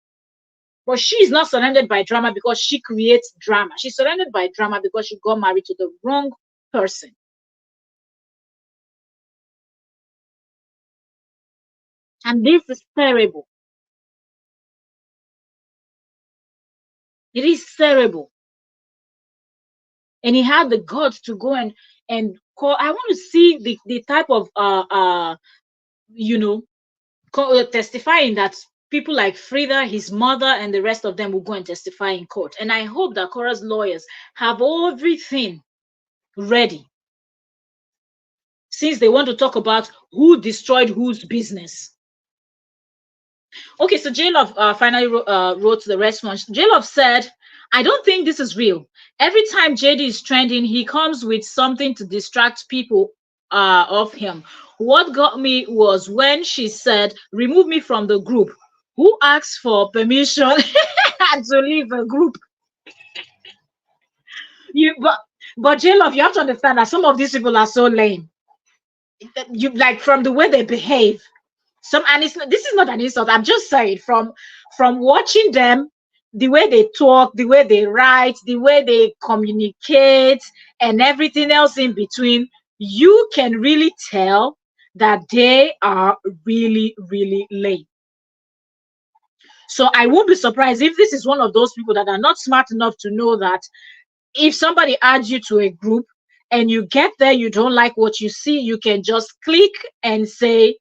But she is not surrounded by drama because she creates drama. She's surrounded by drama because she got married to the wrong person. And this is terrible. It is terrible. And he had the guts to go and call. I want to see the type of you know testifying that people like Frida, his mother, and the rest of them will go and testify in court. And I hope that Cora's lawyers have everything ready, since they want to talk about who destroyed whose business. Okay, so J-Love finally wrote the response. J-Love said, I don't think this is real. Every time JD is trending, he comes with something to distract people of him. What got me was when she said, remove me from the group. Who asked for permission to leave a group? You, but J-Love, you have to understand that some of these people are so lame. You like from the way they behave. And this is not an insult, I'm just saying, from watching them, the way they talk, the way they write, the way they communicate, and everything else in between, you can really tell that they are really, really lame. So I won't be surprised if this is one of those people that are not smart enough to know that if somebody adds you to a group and you get there, you don't like what you see, you can just click and say,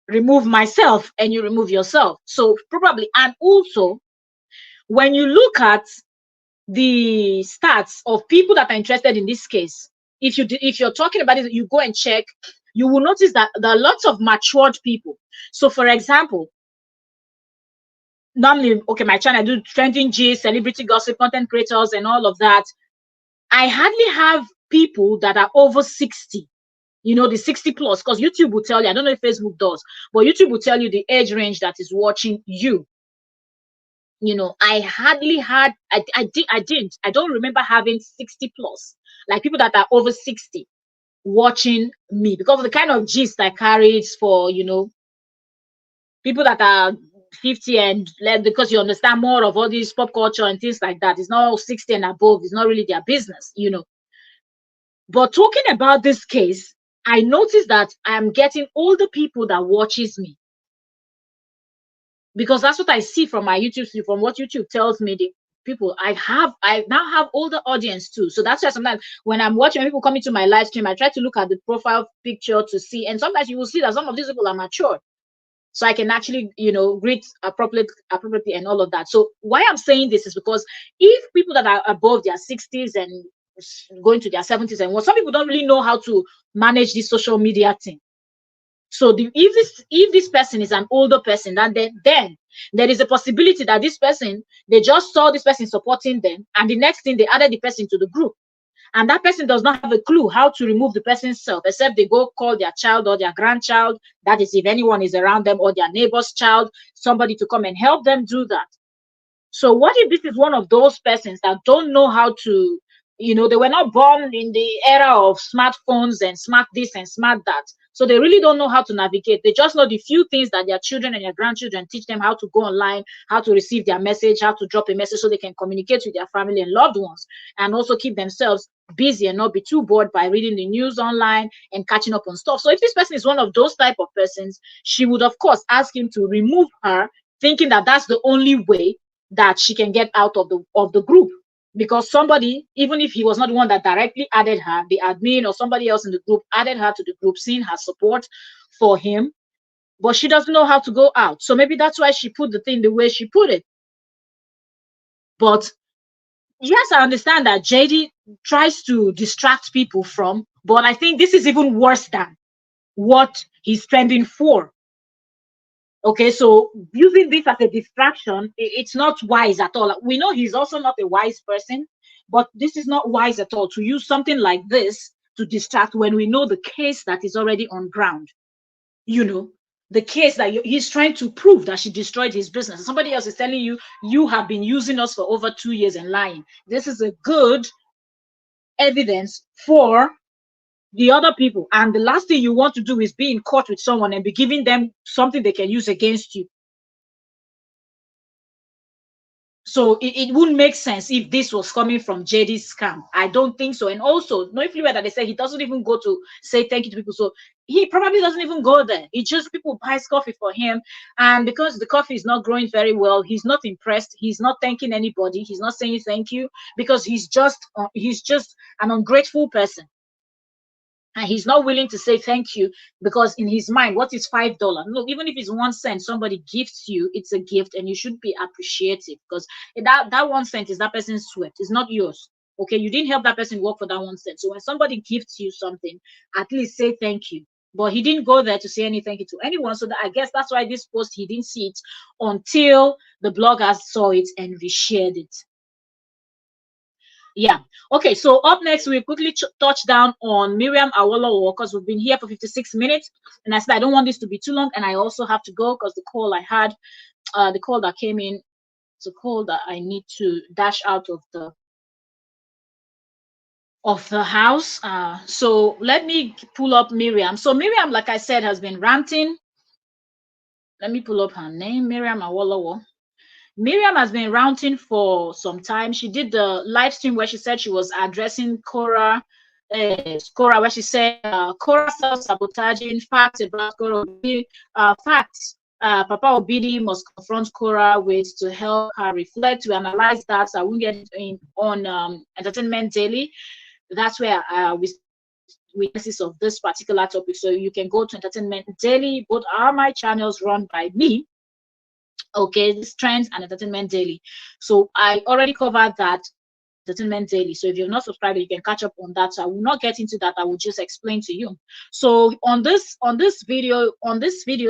remove myself, and you remove yourself. So probably, and also when you look at the stats of people that are interested in this case, if you're talking about it, you go and check, you will notice that there are lots of matured people. So for example, normally, okay, my channel, I do trending gist, celebrity gossip, content creators, and all of that. I hardly have people that are over 60, the 60 plus, because YouTube will tell you, I don't know if Facebook does, but YouTube will tell you the age range that is watching you. I hardly had, I don't remember having 60 plus, like people that are over 60 watching me, because of the kind of gist I carry for, people that are 50 and less, because you understand more of all these pop culture and things like that. It's not 60 and above, it's not really their business, But talking about this case, I noticed that I am getting older people that watches me, because that's what I see from my YouTube, from what YouTube tells me. The people I now have older audience too. So that's why sometimes when I'm watching, when people come into my live stream, I try to look at the profile picture to see, and sometimes you will see that some of these people are mature, so I can actually greet appropriately and all of that. So why I'm saying this is because if people that are above their 60s and going to their 70s, and some people don't really know how to manage this social media thing. So if this person is an older person, then there is a possibility that this person, they just saw this person supporting them, and the next thing they added the person to the group, and that person does not have a clue how to remove the person's self, except they go call their child or their grandchild, that is if anyone is around them, or their neighbor's child, somebody to come and help them do that. So what if this is one of those persons that don't know how to, they were not born in the era of smartphones and smart this and smart that. So they really don't know how to navigate. They just know the few things that their children and their grandchildren teach them, how to go online, how to receive their message, how to drop a message so they can communicate with their family and loved ones, and also keep themselves busy and not be too bored by reading the news online and catching up on stuff. So if this person is one of those type of persons, she would of course ask him to remove her, thinking that that's the only way that she can get out of the group, because somebody, even if he was not the one that directly added her, the admin or somebody else in the group added her to the group, seeing her support for him, but she doesn't know how to go out. So maybe that's why she put the thing the way she put it. But Yes, I understand that JD tries to distract people from, but I think this is even worse than what he's trending for. Okay, so using this as a distraction, it's not wise at all. We know he's also not a wise person, but this is not wise at all to use something like this to distract when we know the case that is already on ground. You know, the case that he's trying to prove that she destroyed his business. Somebody else is telling you, you have been using us for over 2 years and lying. This is a good evidence for the other people. And the last thing you want to do is be in court with someone and be giving them something they can use against you. So it wouldn't make sense if this was coming from JD's scam. I don't think so. And also, no everywhere that they say he doesn't even go to say thank you to people. So he probably doesn't even go there. He just people buys coffee for him. And because the coffee is not growing very well, he's not impressed. He's not thanking anybody. He's not saying thank you because he's just an ungrateful person. And he's not willing to say thank you because in his mind, what is $5? No, even if it's 1 cent, somebody gifts you, it's a gift, and you should be appreciative because that 1 cent is that person's sweat, it's not yours. Okay, you didn't help that person work for that 1 cent. So when somebody gifts you something, at least say thank you. But he didn't go there to say any thank you to anyone. So I guess that's why this post he didn't see it until the bloggers saw it and reshared it. Yeah. Okay. So up next, we quickly touch down on Miriam Awolowo because we've been here for 56 minutes, and I said I don't want this to be too long, and I also have to go because the call I had, the call that came in, it's a call that I need to dash out of the house. So let me pull up Miriam. So Miriam, like I said, has been ranting. Let me pull up her name, Miriam Awolowo. Miriam has been ranting for some time. She did the live stream where she said she was addressing Cora, where she said Cora self-sabotaging facts about Cora. Facts. Papa Obidi must confront Cora with to help her reflect. To analyze that. So I won't get in on Entertainment Daily. That's where we witnesses of this particular topic. So you can go to Entertainment Daily. Both are my channels run by me. Okay, this Trends and Entertainment Daily. So I already covered that Entertainment Daily. So if you're not subscribed, you can catch up on that. So I will not get into that. I will just explain to you. So on this video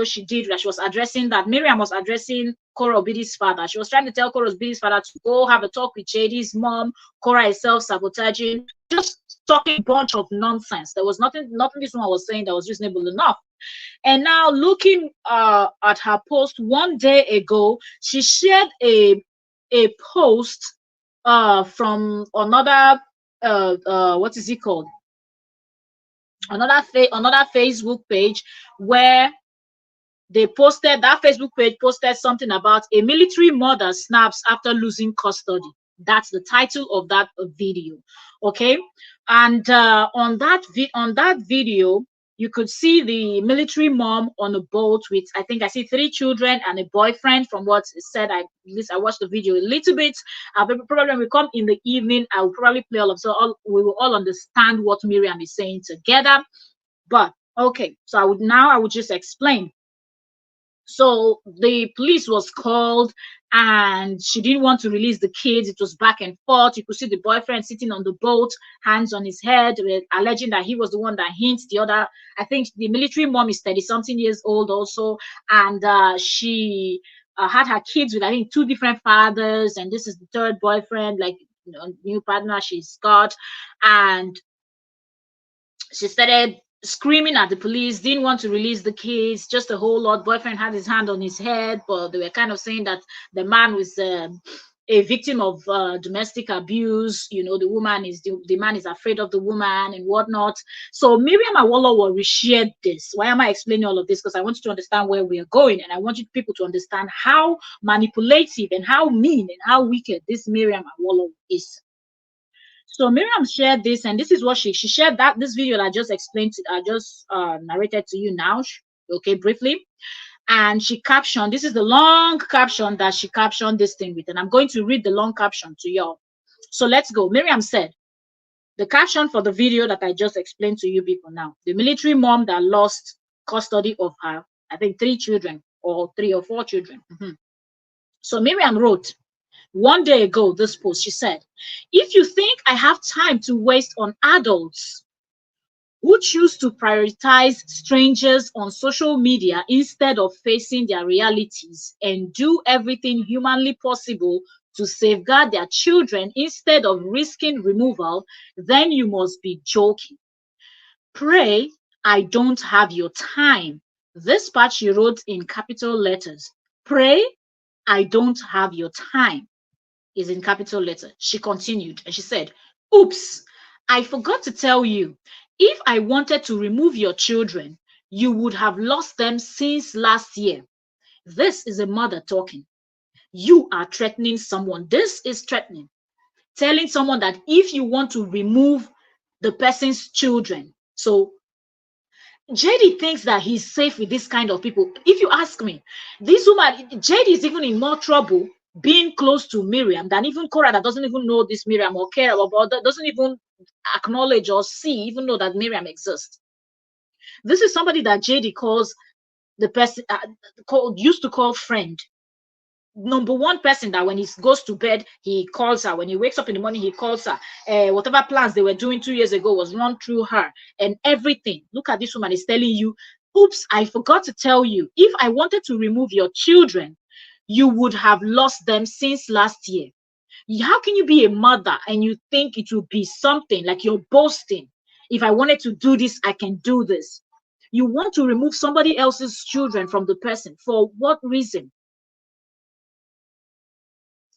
she did, she was addressing that Miriam was addressing Cora Obidi's father. She was trying to tell Cora Obidi's father to go have a talk with JD's mom. Cora is self-sabotaging, just talking a bunch of nonsense. There was nothing this one was saying that was reasonable enough. And now looking at her post 1 day ago, she shared a post from another what is it called? Another Facebook page where they posted, that Facebook page posted something about a military mother snaps after losing custody. That's the title of that video. Okay, and on that video you could see the military mom on a boat with, I think I see 3 children and a boyfriend from what it said. At least I watched the video a little bit. Probably when we come in the evening, I will probably play all of, so we will all understand what Miriam is saying together. But okay, so I would just explain. So the police was called and she didn't want to release the kids. It was back and forth. You could see the boyfriend sitting on the boat, hands on his head, alleging that he was the one that hit the other. I think the military mom is 30-something years old also. And she had her kids with, I think, 2 different fathers. And this is the 3rd boyfriend, like, new partner she's got. And she started screaming at the police, didn't want to release the kids, just a whole lot. Boyfriend had his hand on his head, but they were kind of saying that the man was a victim of domestic abuse. The the man is afraid of the woman and whatnot. So Miriam Awolowo reshared this. Why am I explaining all of this? Because I want you to understand where we are going, and I want you people to understand how manipulative and how mean and how wicked this Miriam Awolowo is. So Miriam shared this, and this is what she shared, that this video that I just explained to, I just narrated to you now, okay, briefly. And she captioned, this is the long caption that she captioned this thing with, and I'm going to read the long caption to y'all. So let's go. Miriam said, the caption for the video that I just explained to you people now, the military mom that lost custody of her, I think 3 children or 3 or 4 children. So Miriam wrote, One day ago, this post, she said, if you think I have time to waste on adults who choose to prioritize strangers on social media instead of facing their realities and do everything humanly possible to safeguard their children instead of risking removal, then you must be joking. Pray I don't have your time. This part she wrote in capital letters. Pray I don't have your time is in capital letter. She continued and she said, oops, I forgot to tell you. If I wanted to remove your children, you would have lost them since last year. This is a mother talking. You are threatening someone. This is threatening. Telling someone that if you want to remove the person's children, so JD thinks that he's safe with this kind of people. If you ask me, this woman, JD is even in more trouble being close to Miriam than even Cora that doesn't even know this Miriam or care about, doesn't even acknowledge or see, even know that Miriam exists. This is somebody that JD calls the person, used to call friend. Number one person that when he goes to bed, he calls her. When he wakes up in the morning, he calls her. Whatever plans they were doing 2 years ago was run through her and everything. Look at this woman is telling you, oops, I forgot to tell you. If I wanted to remove your children, you would have lost them since last year. How can you be a mother and you think it will be something like you're boasting? If I wanted to do this, I can do this. You want to remove somebody else's children from the person. For what reason?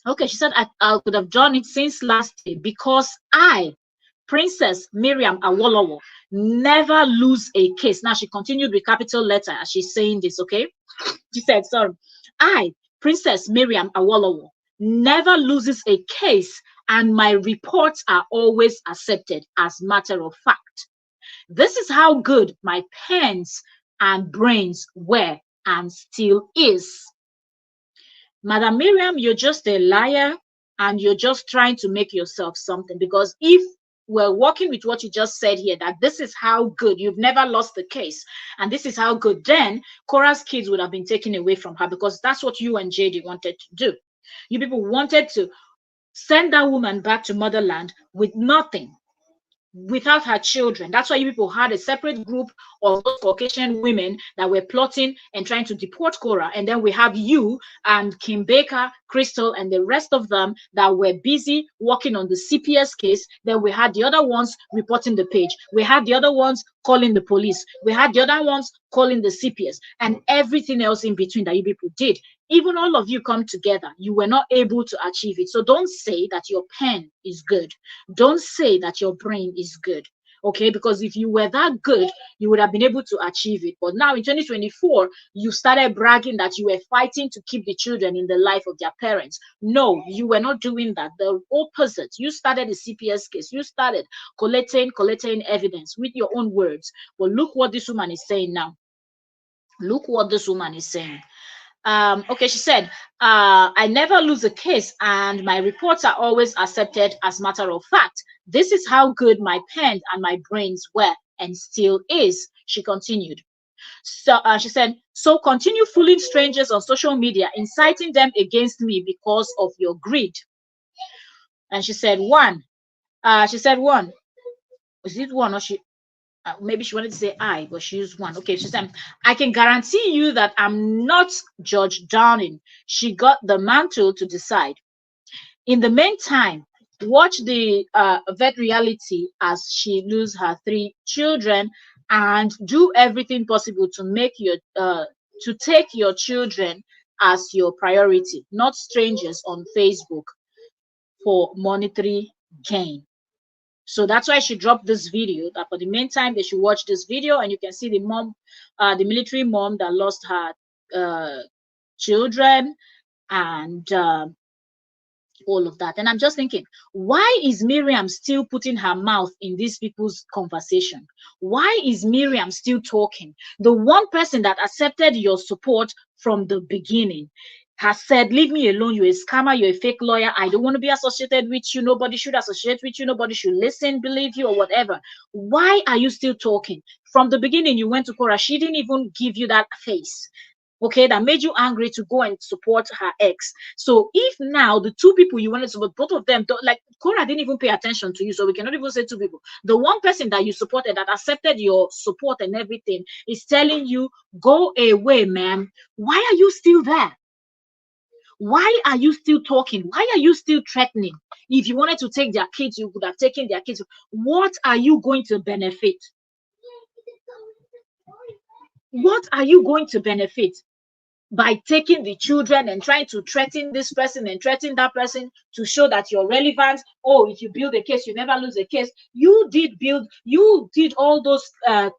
Okay, she said, I could have done it since last year because I, Princess Miriam Awolowo, never lose a case. Now she continued with capital letter as she's saying this, okay? She said, sorry, I, Princess Miriam Awolowo, never loses a case and my reports are always accepted as matter of fact. This is how good my pens and brains were and still is. Madam Miriam, you're just a liar and you're just trying to make yourself something, because if we're working with what you just said here, that this is how good, you've never lost the case, and this is how good, then Cora's kids would have been taken away from her, because that's what you and JD wanted to do. You people wanted to send that woman back to motherland with nothing, without her children. That's why you people had a separate group of those Caucasian women that were plotting and trying to deport Cora. And then we have you and Kim Baker, Crystal, and the rest of them that were busy working on the CPS case. Then we had the other ones reporting the page. We had the other ones calling the police. We had the other ones calling the CPS and everything else in between that you people did. Even all of you come together, you were not able to achieve it. So don't say that your pen is good. Don't say that your brain is good. Okay, because if you were that good, you would have been able to achieve it. But now in 2024, you started bragging that you were fighting to keep the children in the life of their parents. No, you were not doing that. The opposite. You started the CPS case. You started collecting evidence with your own words. But look what this woman is saying now. Look what this woman is saying. Okay, she said, I never lose a case and my reports are always accepted as matter of fact. This is how good my pen and my brains were and still is, she continued. So she said, so continue fooling strangers on social media, inciting them against me because of your greed. And she said, one, is it one or she? Maybe she wanted to say I, but she used one. Okay, she said, I can guarantee you that I'm not Judge Downing. She got the mantle to decide. In the meantime, watch the vet reality as she loses her 3 children and do everything possible to make your to take your children as your priority, not strangers on Facebook for monetary gain. So that's why she dropped this video, that for the meantime they should watch this video, and you can see the mom, the military mom that lost her children and all of that. And I'm just thinking, why is Miriam still putting her mouth in these people's conversation? Why is Miriam still talking? The one person that accepted your support from the beginning has said, leave me alone, you're a scammer, you're a fake lawyer, I don't want to be associated with you, nobody should associate with you, nobody should listen, believe you, or whatever. Why are you still talking? From the beginning, you went to Cora, she didn't even give you that face. okay, that made you angry to go and support her ex. So if now the two people you wanted to support, both of them don't, like Cora didn't even pay attention to you, so we cannot even say two people. The one person that you supported, that accepted your support and everything, is telling you, go away, ma'am. Why are you still there? Why are you still talking? Why are you still threatening? If you wanted to take their kids, you could have taken their kids. What are you going to benefit? What are you going to benefit by taking the children and trying to threaten this person and threaten that person to show that you're relevant? Oh, if you build a case, you never lose a case. You did all those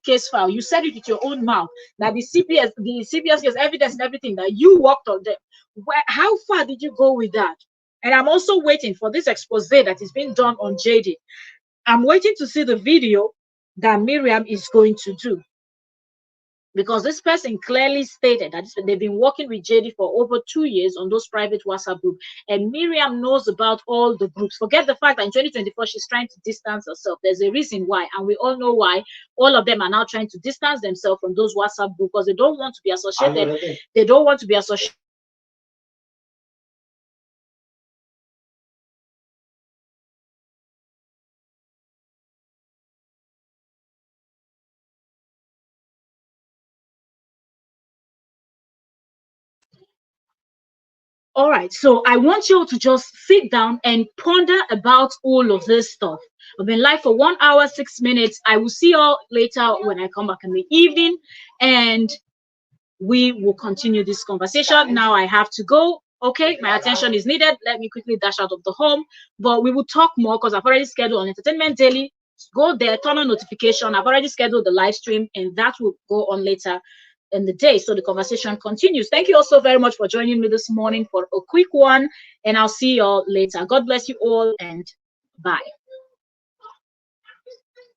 case file. You said it with your own mouth that the CPS case evidence and everything, that you worked on them. How far did you go with that? And I'm also waiting for this expose that is being done on JD. I'm waiting to see the video that Miriam is going to do, because this person clearly stated that they've been working with JD for over 2 years on those private WhatsApp groups, and Miriam knows about all the groups. Forget the fact that in 2024 she's trying to distance herself. There's a reason why, and we all know why. All of them are now trying to distance themselves from those WhatsApp groups because they don't want to be associated. They don't want to be associated. All right, so I want you to just sit down and ponder about all of this stuff. I've been live for 1 hour, 6 minutes. I will see you all later when I come back in the evening, and we will continue this conversation. Now I have to go. Okay, my attention is needed. Let me quickly dash out of the home, but we will talk more because I've already scheduled on Entertainment Daily. Go there, turn on notification. I've already scheduled the live stream, and that will go on later in the day. So the conversation continues. Thank you all so very much for joining me this morning for a quick one, and I'll see you all later. God bless you all, and bye.